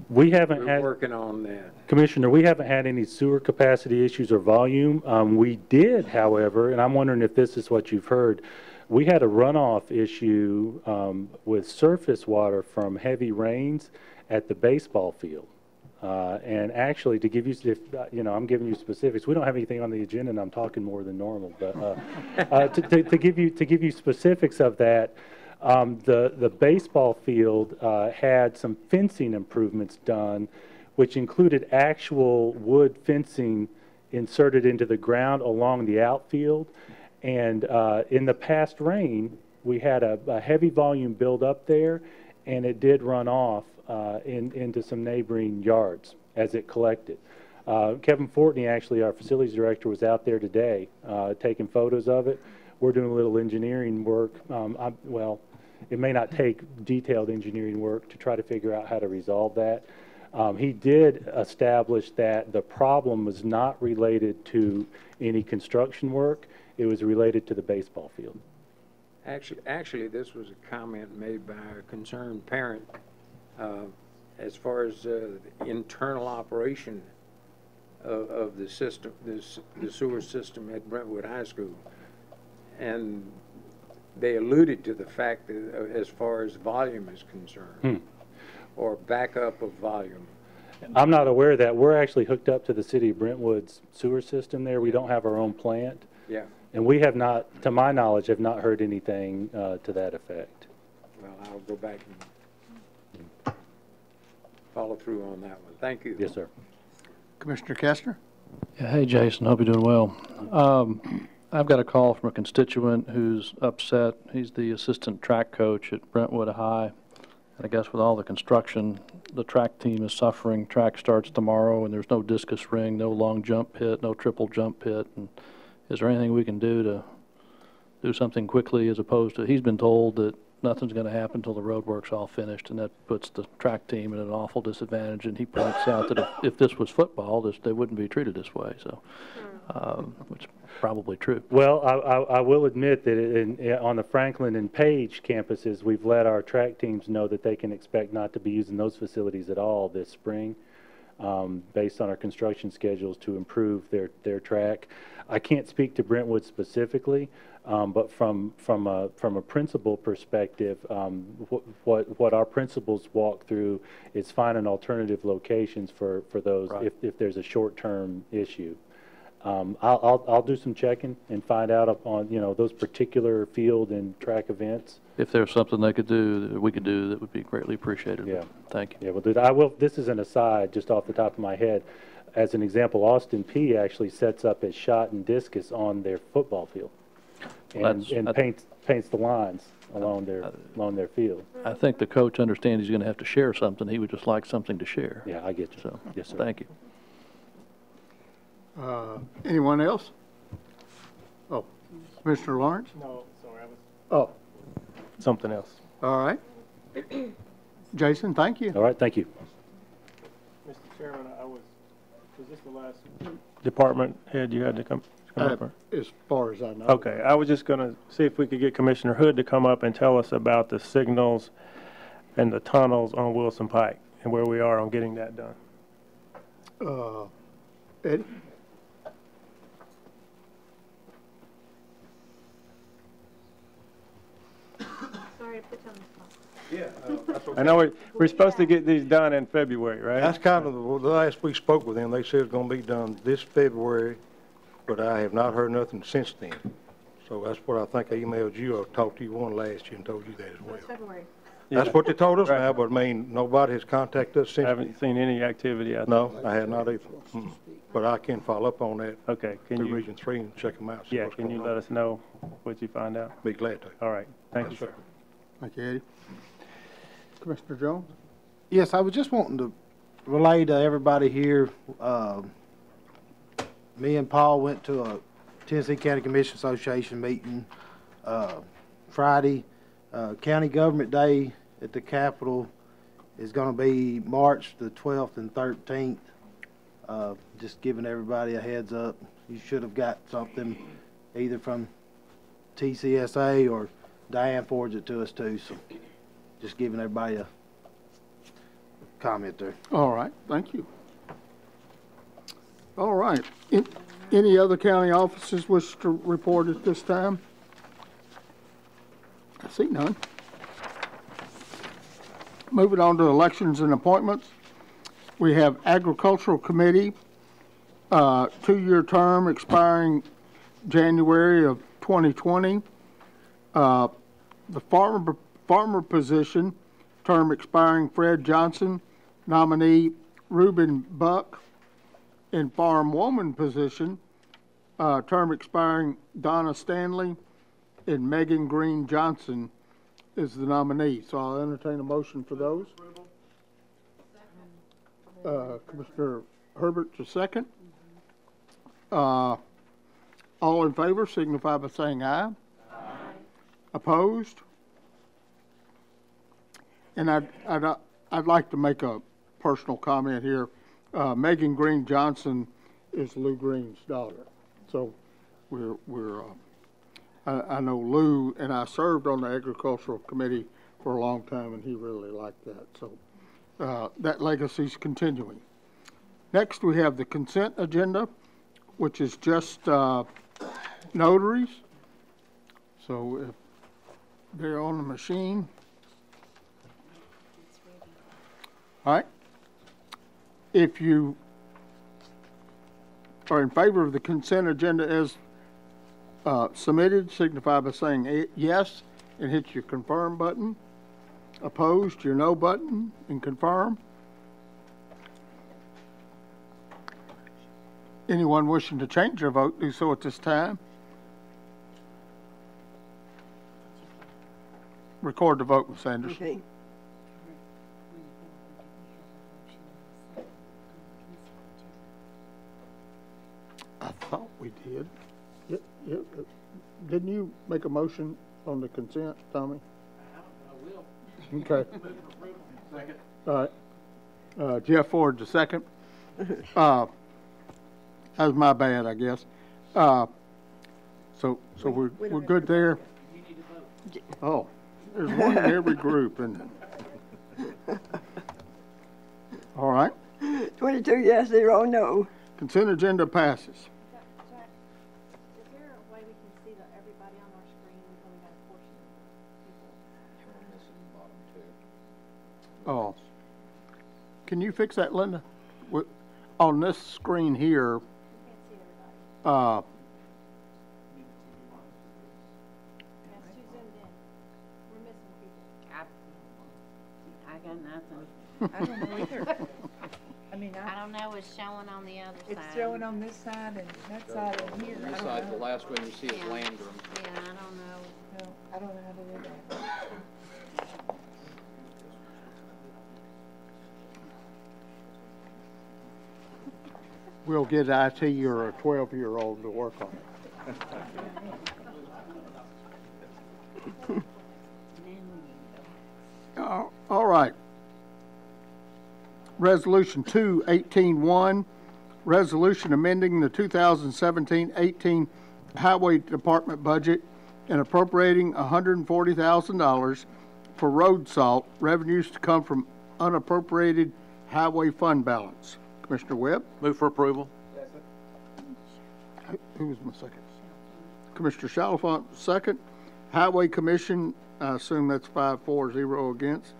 we're working on that? Commissioner, we haven't had any sewer capacity issues or volume. We did, however, and I'm wondering if this is what you've heard, we had a runoff issue with surface water from heavy rains at the baseball field. And actually, to give you, I'm giving you specifics. We don't have anything on the agenda, and I'm talking more than normal. But to give you specifics of that, the baseball field had some fencing improvements done, which included actual wood fencing inserted into the ground along the outfield. And in the past rain, we had a heavy volume build up there, and it did run off into some neighboring yards as it collected. Kevin Fortney, actually, our facilities director, was out there today taking photos of it. We're doing a little engineering work. Well, it may not take detailed engineering work to try to figure out how to resolve that. He did establish that the problem was not related to any construction work. It was related to the baseball field. Actually, this was a comment made by a concerned parent as far as the internal operation of the system, the sewer system at Brentwood High School. And they alluded to the fact that as far as volume is concerned, or backup of volume. I'm not aware of that. We're actually hooked up to the City of Brentwood's sewer system there. We don't have our own plant. Yeah. And we have not, to my knowledge, have not heard anything to that effect. Well, I'll go back and follow through on that one. Thank you. Yes, sir. Commissioner Kestner? Yeah, hey, Jason. Hope you're doing well. I've got a call from a constituent who's upset. He's the assistant track coach at Brentwood High. And I guess with all the construction, the track team is suffering. Track starts tomorrow, and there's no discus ring, no long jump pit, no triple jump pit. And is there anything we can do to do something quickly, as opposed to, he's been told that nothing's going to happen until the road work's all finished, and that puts the track team at an awful disadvantage. And he points out that if this was football, they wouldn't be treated this way. So, which is probably true. Well, I will admit that on the Franklin and Page campuses, we've let our track teams know that they can expect not to be using those facilities at all this spring, based on our construction schedules to improve their track. I can't speak to Brentwood specifically, but from a principal perspective, what our principals walk through is finding alternative locations for those, right, if there's a short-term issue. I'll do some checking and find out on those particular field and track events. If there's something they could do, that we could do, that would be greatly appreciated. Yeah, thank you. Yeah, we'll do that. I will. This is an aside, just off the top of my head. As an example, Austin P actually sets up his shot and discus on their football field, and paints the lines along their field. I think the coach understands he's going to have to share something. He would just like something to share. Yeah, I get you. So, yes, sir. Thank you. Anyone else? Oh, Commissioner Lawrence? No, sorry, I was. Oh. Something else. All right. Jason, thank you. All right, thank you. Mr. Chairman, was this the last department head you had to come up? As far as I know. Okay, I was just going to see if we could get Commissioner Hood to come up and tell us about the signals and the tunnels on Wilson Pike and where we are on getting that done. Eddie? Sorry to put you on the spot. Yeah, that's okay. I know we're supposed to get these done in February, right? That's kind of the last we spoke with them. They said it's going to be done this February, but I have not heard nothing since then. So that's what I think I emailed you. I talked to you one last year and told you that as well. February. That's what they told us now, but I mean, nobody has contacted us since. I haven't seen any activity out there. No, I have not either. But I can follow up on that. Okay, can you? Region 3 and check them out. Yeah, can you let us know what you find out? Be glad to. All right, thank you, sir. Thank you, Eddie. Commissioner Jones? Yes, I was just wanting to relay to everybody here, me and Paul went to a Tennessee County Commission Association meeting Friday. County Government Day at the Capitol is going to be March the 12th and 13th. Just giving everybody a heads up. You should have got something either from TCSA or Diane forwards it to us too. So just giving everybody a comment there. All right, thank you. All right. Any other county officers wish to report at this time? I see none. Moving on to elections and appointments. We have Agricultural Committee, 2-year term expiring January of 2020. The farmer position, term expiring Fred Johnson, nominee Reuben Buck. In farm woman position, term expiring Donna Stanley, and Megan Green Johnson is the nominee. So I'll entertain a motion for those. Commissioner Herbert to second. All in favor signify by saying aye. Aye. Opposed? And I'd like to make a personal comment here. Megan Green Johnson is Lou Green's daughter. So I know Lou, and I served on the Agricultural Committee for a long time, and he really liked that. So that legacy's continuing. Next, we have the consent agenda, which is just notaries. So if they're on the machine. All right. If you are in favor of the consent agenda as submitted, signify by saying yes and hit your confirm button. Opposed, your no button and confirm. Anyone wishing to change their vote, do so at this time. Record the vote, Ms. Anderson. Okay. did. Didn't you make a motion on the consent, Tommy? I will. Okay. Second. All right. Jeff Ford, the second. That was my bad, I guess. So we're good there. Oh, there's one in every group, isn't it? All right. 22 yes, 0 no. Consent agenda passes. Is there a way we can see everybody on our screen? We've only got a portion of the people. Oh. Can you fix that, Linda? On this screen here, I got nothing. I don't know either. I mean, I don't know what's showing on the other side. it's showing on this side and that side and here. This side, the last one you see is Landrum. Yeah, I don't know. No, I don't know how to do that. we'll get IT or a 12-year-old to work on it. All right. Resolution 2-18-1, resolution amending the 2017-18 Highway Department budget and appropriating $140,000 for road salt revenues to come from unappropriated highway fund balance. Commissioner Webb? Move for approval. Who was my second? Commissioner Chalfant, second. Highway Commission, I assume that's 5-4-0 against.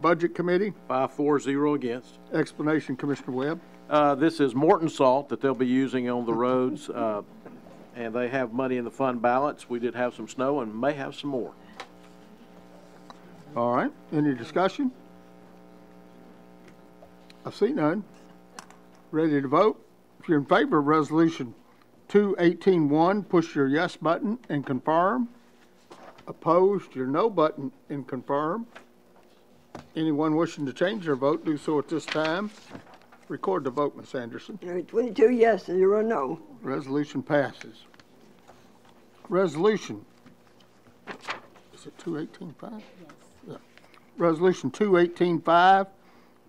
Budget Committee? 5-4-0 against. Explanation, Commissioner Webb. This is Morton salt that they'll be using on the roads, and they have money in the fund balance. We did have some snow and may have some more. All right. Any discussion? I see none. Ready to vote? If you're in favor of Resolution 2-18-1, push your yes button and confirm. Opposed, your no button and confirm. Anyone wishing to change their vote, do so at this time. Record the vote, Ms. Anderson. 22 yes, 0 no. Resolution passes. Resolution, is it 2-18-5? Yes. Yeah. Resolution 2-18-5,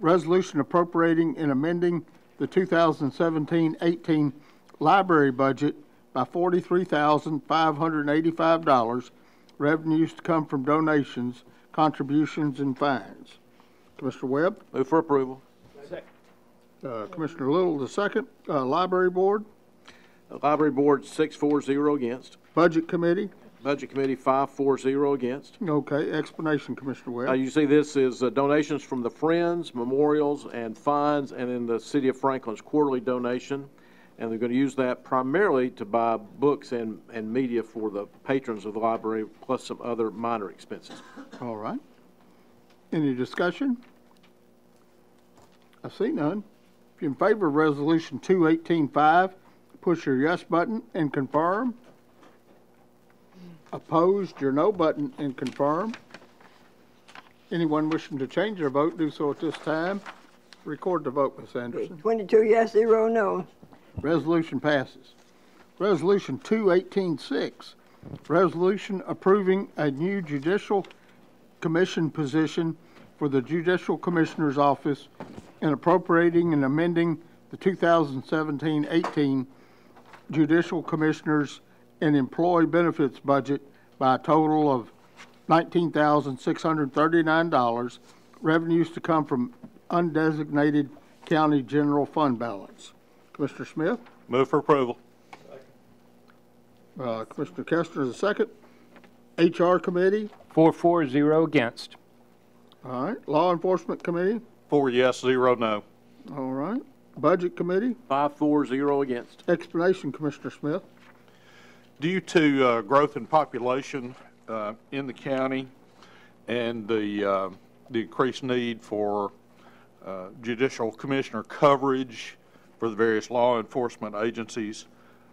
resolution appropriating and amending the 2017-18 library budget by $43,585, revenues to come from donations, contributions, and fines. Commissioner Webb? Move for approval. Commissioner Little, the second. Library Board? Library Board 6-4-0 against. Budget Committee? Budget Committee 5-4-0 against. Okay, explanation, Commissioner Webb. You see this is donations from the Friends, Memorials, and Fines, and then the City of Franklin's quarterly donation. And they're going to use that primarily to buy books and media for the patrons of the library, plus some other minor expenses. All right. Any discussion? I see none. If you're in favor of Resolution 2-18-5, push your yes button and confirm. Opposed, your no button and confirm. Anyone wishing to change their vote, do so at this time. Record the vote, Ms. Anderson. 22 yes, 0 no. Resolution passes. Resolution 2-18-6, resolution approving a new judicial commission position for the Judicial Commissioner's Office and appropriating and amending the 2017-18 Judicial Commissioners and Employee Benefits budget by a total of $19,639, revenues to come from undesignated county general fund balance. Commissioner Smith? Move for approval. Commissioner Kestner is the second. HR Committee? 4-4-0 against. All right. Law Enforcement Committee? 4 yes, 0 no. All right. Budget Committee? 5-4-0 against. Explanation, Commissioner Smith. Due to growth in population in the county and the increased need for judicial commissioner coverage for the various law enforcement agencies,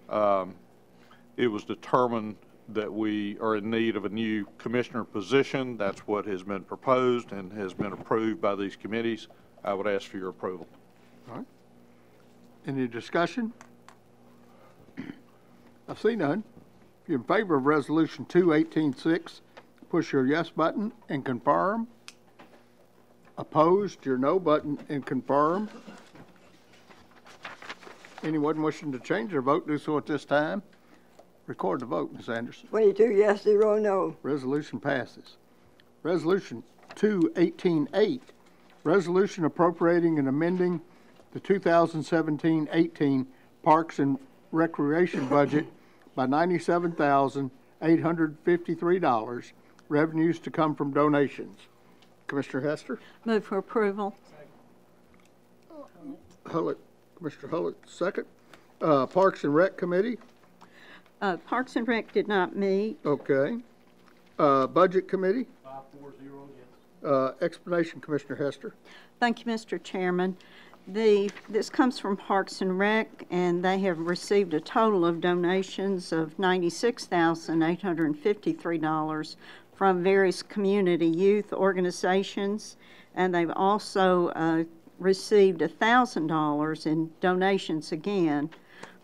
it was determined that we are in need of a new commissioner position. That's what has been proposed and has been approved by these committees. I would ask for your approval. All right. Any discussion? I see none. If you're in favor of Resolution 218-6, push your yes button and confirm. Opposed, your no button and confirm. Anyone wishing to change their vote, do so at this time. Record the vote, Ms. Anderson. 22 yes, 0 no. Resolution passes. Resolution 218-8, resolution appropriating and amending the 2017-18 Parks and Recreation budget by $97,853, revenues to come from donations. Commissioner Hester? Move for approval. Hullett, Commissioner Hullett, second. Parks and Rec Committee? Parks and Rec did not meet. Okay. Budget Committee? 5-4-0 against. Explanation, Commissioner Hester. Thank you, Mr. Chairman. This comes from Parks and Rec, and they have received a total of donations of $96,853 from various community youth organizations, and they've also received $1,000 in donations again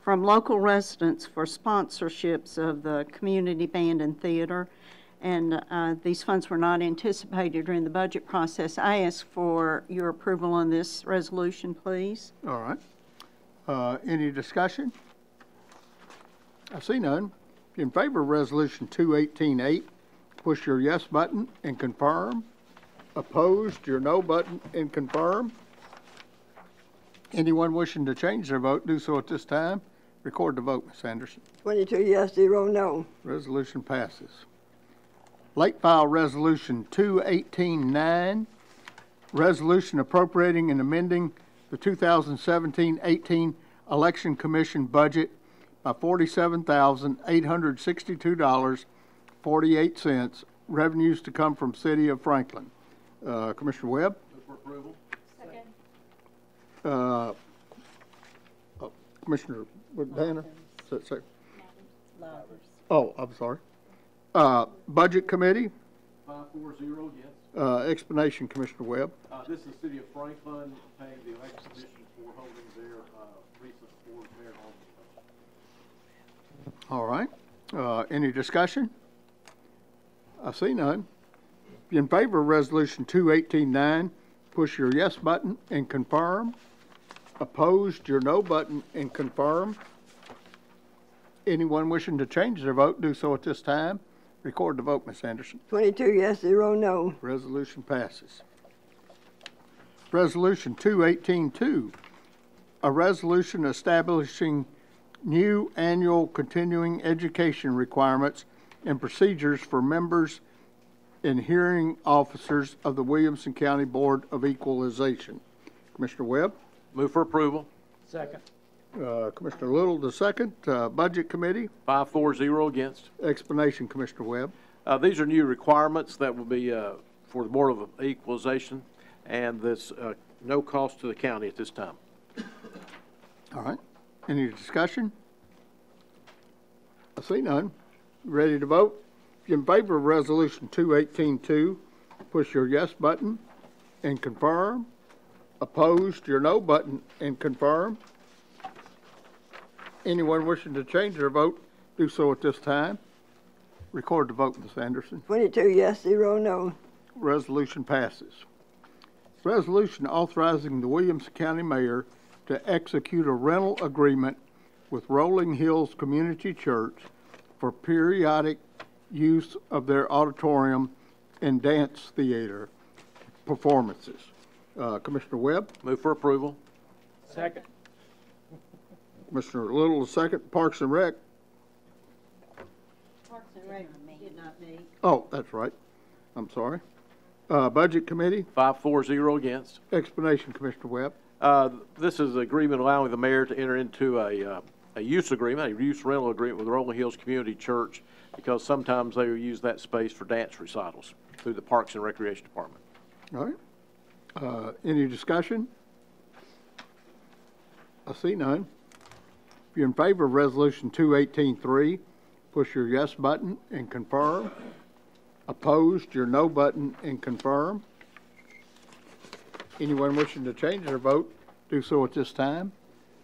from local residents for sponsorships of the community band and theater. And these funds were not anticipated during the budget process. I ask for your approval on this resolution, please. All right. Any discussion? I see none. If you're in favor of Resolution 218-8, push your yes button and confirm. Opposed, your no button and confirm. Anyone wishing to change their vote, do so at this time. Record the vote, Ms. Anderson. 22 yes, 0 no. Resolution passes. Late file Resolution 218-9, resolution appropriating and amending the 2017-18 Election Commission budget by $47,862.48, revenues to come from City of Franklin. Commissioner Webb? Move for approval. Second. Commissioner Danner? Oh, I'm sorry. Budget Committee? 5-4-0 against. Explanation, Commissioner Webb. This is the City of Franklin paying the election commission for holding their recent board mayor home. All right. Any discussion? I see none. If you're in favor of Resolution 218-9, push your yes button and confirm. Opposed, your no button and confirm. Anyone wishing to change their vote, do so at this time. Record the vote, Ms. Anderson. 22 yes, 0 no. Resolution passes. Resolution 218-2, a resolution establishing new annual continuing education requirements and procedures for members and hearing officers of the Williamson County Board of Equalization. Commissioner Webb? Move for approval. Second. Commissioner Little, the second. Budget Committee? 5-4-0 against. Explanation, Commissioner Webb. These are new requirements that will be for the Board of Equalization, and there's no cost to the county at this time. All right. Any discussion? I see none. Ready to vote? If you're in favor of Resolution 218-2, push your yes button and confirm. Opposed, your no button and confirm. Anyone wishing to change their vote, do so at this time. Record the vote, Ms. Anderson. 22 yes, 0 no. Resolution passes. Resolution authorizing the Williamson County Mayor to execute a rental agreement with Rolling Hills Community Church for periodic use of their auditorium and dance theater performances. Commissioner Webb? Move for approval. Second. Commissioner Little, the second. Parks and Rec. Parks and Rec did not meet. Oh, that's right. I'm sorry. Budget Committee? 5-4-0 against. Explanation, Commissioner Webb. This is an agreement allowing the mayor to enter into a use agreement, a use rental agreement with Rolling Hills Community Church, because sometimes they use that space for dance recitals through the Parks and Recreation Department. All right. Any discussion? I see none. If you're in favor of Resolution 218-3, push your yes button and confirm. Opposed, your no button and confirm. Anyone wishing to change their vote, do so at this time.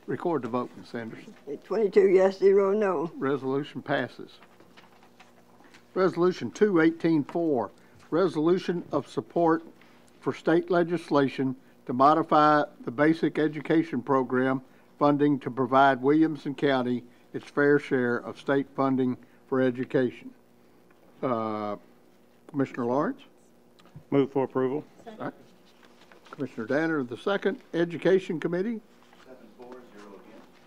Record the vote, Ms. Anderson. 22 yes, 0 no. Resolution passes. Resolution 218-4, resolution of support for state legislation to modify the basic education program funding to provide Williamson County its fair share of state funding for education. Commissioner Lawrence? Move for approval. Second. Commissioner Danner, the second. Education Committee? 7-4, 0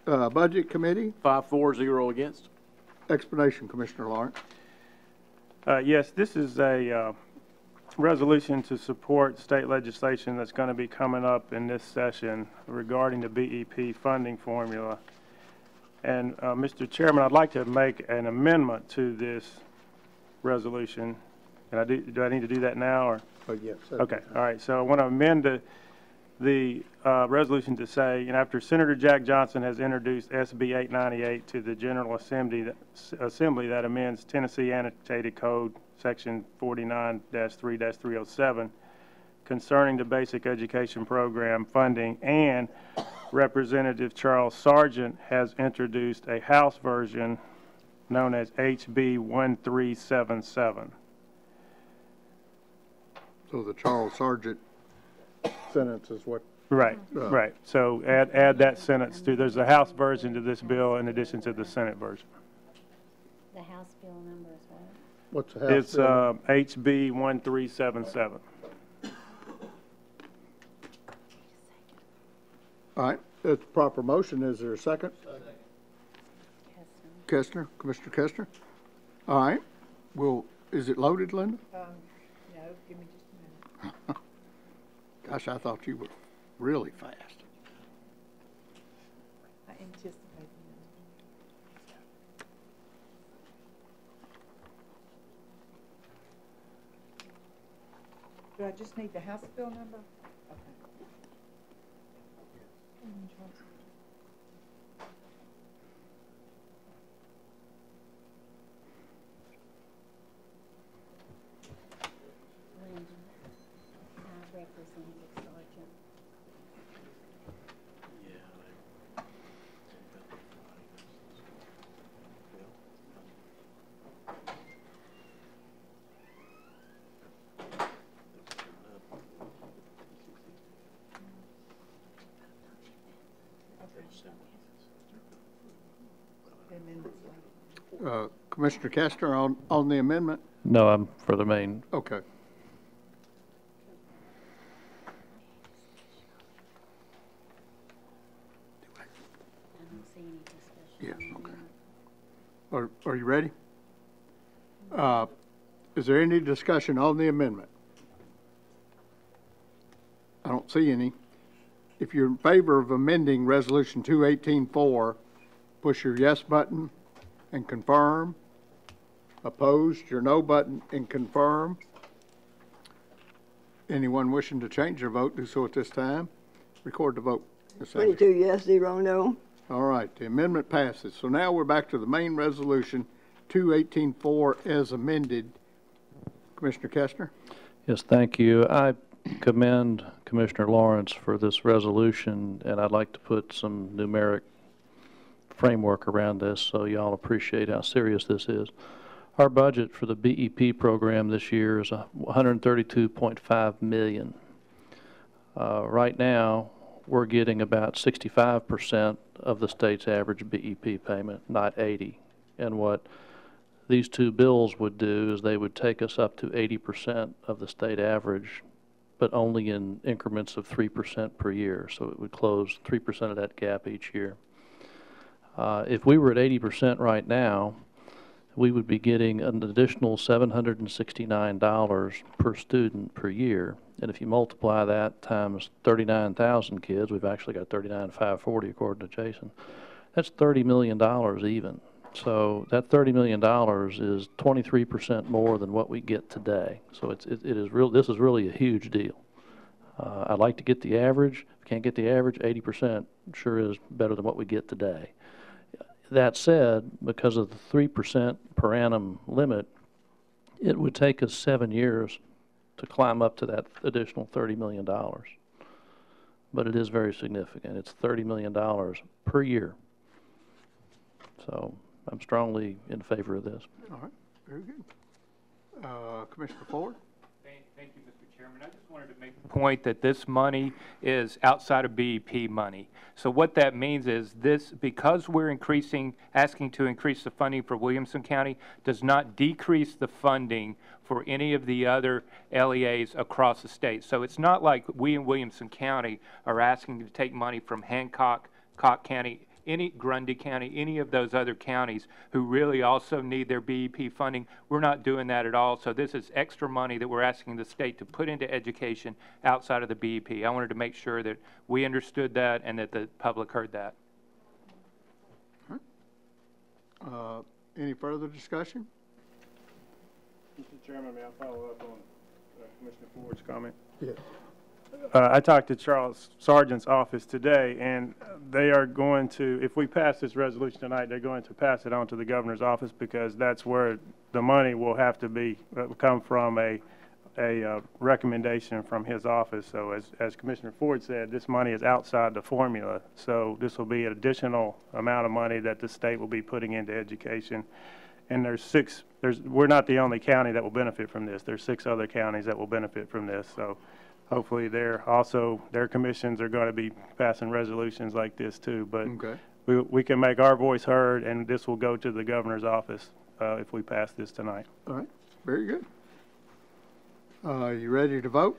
against. Budget Committee? 5-4, 0 against. Explanation, Commissioner Lawrence. Yes, this is a resolution to support state legislation that's going to be coming up in this session regarding the BEP funding formula. And Mr. Chairman, I'd like to make an amendment to this resolution. And do I need to do that now, or? Yes. Okay, all right. So I want to amend the resolution to say, and after Senator Jack Johnson has introduced SB 898 to the General Assembly that amends Tennessee Annotated Code Section 49-3-307 concerning the basic education program funding, and Representative Charles Sargent has introduced a House version known as HB 1377. So the Charles Sargent sentence is what? Right, right. So add that sentence to, there's a House version to this bill in addition to the Senate version. The House bill number is what? What's the House It's bill? HB 1377. All right, that's proper motion. Is there a second? Kestner, Commissioner Kestner. All right, well, is it loaded, Linda? No, give me just a minute. Gosh, I thought you were really fast. I anticipate. Do I just need the House bill number? Okay. Representative Sargent. Commissioner Kestner, on the amendment? No, I'm for the main. Okay. Yeah, okay. Are you ready? Is there any discussion on the amendment? I don't see any. If you're in favor of amending Resolution 218-4, push your yes button and confirm. Opposed, your no button and confirm. Anyone wishing to change their vote, do so at this time. Record the vote. 22 yes, 0 no. All right, the amendment passes. So now we're back to the main resolution, 218-4 as amended. Commissioner Kestner? Yes, thank you. I commend Commissioner Lawrence for this resolution, and I'd like to put some numeric framework around this so y'all appreciate how serious this is. Our budget for the BEP program this year is $132.5 million. Right now, we're getting about 65% of the state's average BEP payment, not 80. And what these two bills would do is they would take us up to 80% of the state average, but only in increments of 3% per year. So it would close 3% of that gap each year. If we were at 80% right now, we would be getting an additional $769 per student per year. And if you multiply that times 39,000 kids, we've actually got 39,540 according to Jason, that's $30 million even. So that $30 million is 23% more than what we get today. So this is really a huge deal. I'd like to get the average. If we can't get the average, 80% sure is better than what we get today. That said, because of the 3% per annum limit, it would take us 7 years to climb up to that additional $30 million. but it is very significant. It's $30 million per year. So I'm strongly in favor of this. All right, very good. Commissioner Ford? Thank you, Mr. Chairman. I just wanted to make the point that this money is outside of BEP money. So what that means is this, because we're asking to increase the funding for Williamson County, does not decrease the funding for any of the other LEAs across the state. So it's not like we in Williamson County are asking to take money from Hancock, Cocke County, Grundy County, any of those other counties who really also need their BEP funding. We're not doing that at all. So this is extra money that we're asking the state to put into education outside of the BEP. I wanted to make sure that we understood that and that the public heard that. Any further discussion? Mr. Chairman, may I follow up on Commissioner Ford's comment? Yes. I talked to Charles Sargent's office today, and they are going to, if we pass this resolution tonight, they're going to pass it on to the governor's office because that's where the money will have to be, come from a recommendation from his office. So as Commissioner Ford said, this money is outside the formula. So this will be an additional amount of money that the state will be putting into education. And we're not the only county that will benefit from this. There's 6 other counties that will benefit from this. So hopefully their commissions are going to be passing resolutions like this too. But okay. we can make our voice heard, and this will go to the governor's office if we pass this tonight. All right, very good. You ready to vote?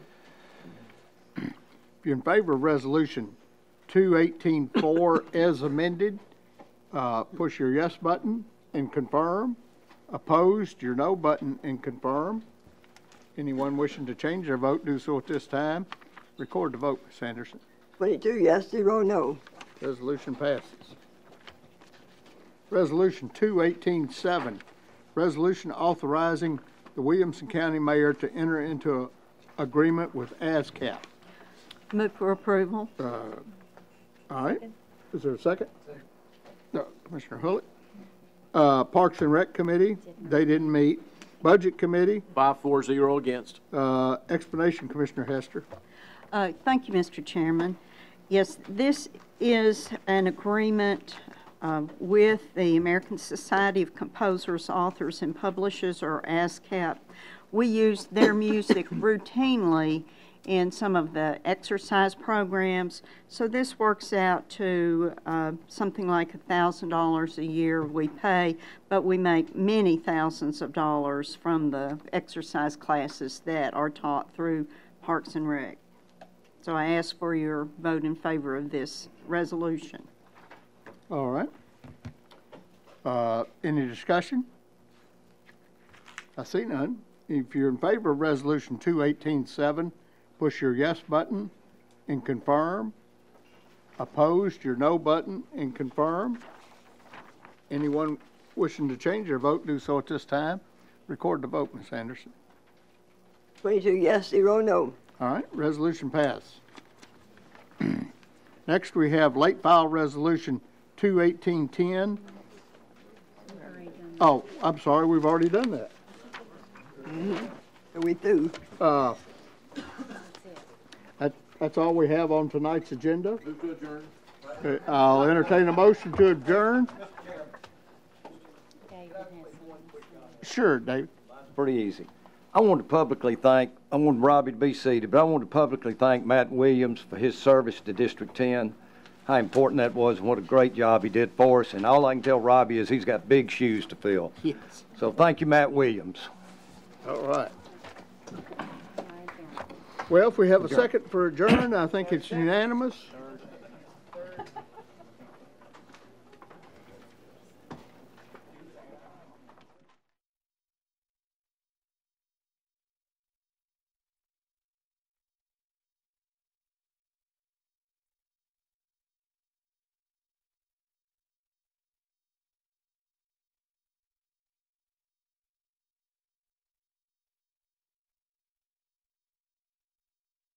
If you're in favor of resolution 218-4 as amended, push your yes button and confirm. Opposed, your no button and confirm. Anyone wishing to change their vote, do so at this time. Record the vote, Ms. Anderson. 22 yes, 0 no. Resolution passes. Resolution 218-7, resolution authorizing the Williamson County Mayor to enter into an agreement with ASCAP. Move for approval. All right. Is there a second? No, Commissioner Hullett. Parks and Rec Committee, they didn't meet. Budget Committee. 5-4-0 against. Explanation, Commissioner Hester. Thank you, Mr. Chairman. Yes, this is an agreement with the American Society of Composers, Authors, and Publishers, or ASCAP. We use their music routinely in some of the exercise programs. So this works out to something like $1,000 a year we pay, but we make many thousands of dollars from the exercise classes that are taught through Parks and Rec. So I ask for your vote in favor of this resolution. All right. Any discussion? I see none. If you're in favor of resolution 218-7, push your yes button and confirm. Opposed, your no button and confirm. Anyone wishing to change their vote, do so at this time. Record the vote, Ms. Anderson. 22 yes, 0 no. All right, resolution passed. Next, we have late file resolution 218-10. Oh, I'm sorry, we've already done that. We do. That's all we have on tonight's agenda. I'll entertain a motion to adjourn. Sure, David. Pretty easy. I want Robbie to be seated, but I want to publicly thank Matt Williams for his service to District 10, how important that was, and what a great job he did for us. And all I can tell Robbie is he's got big shoes to fill. Yes. So thank you, Matt Williams. All right. Well, if we have a second for adjourn, I think it's unanimous.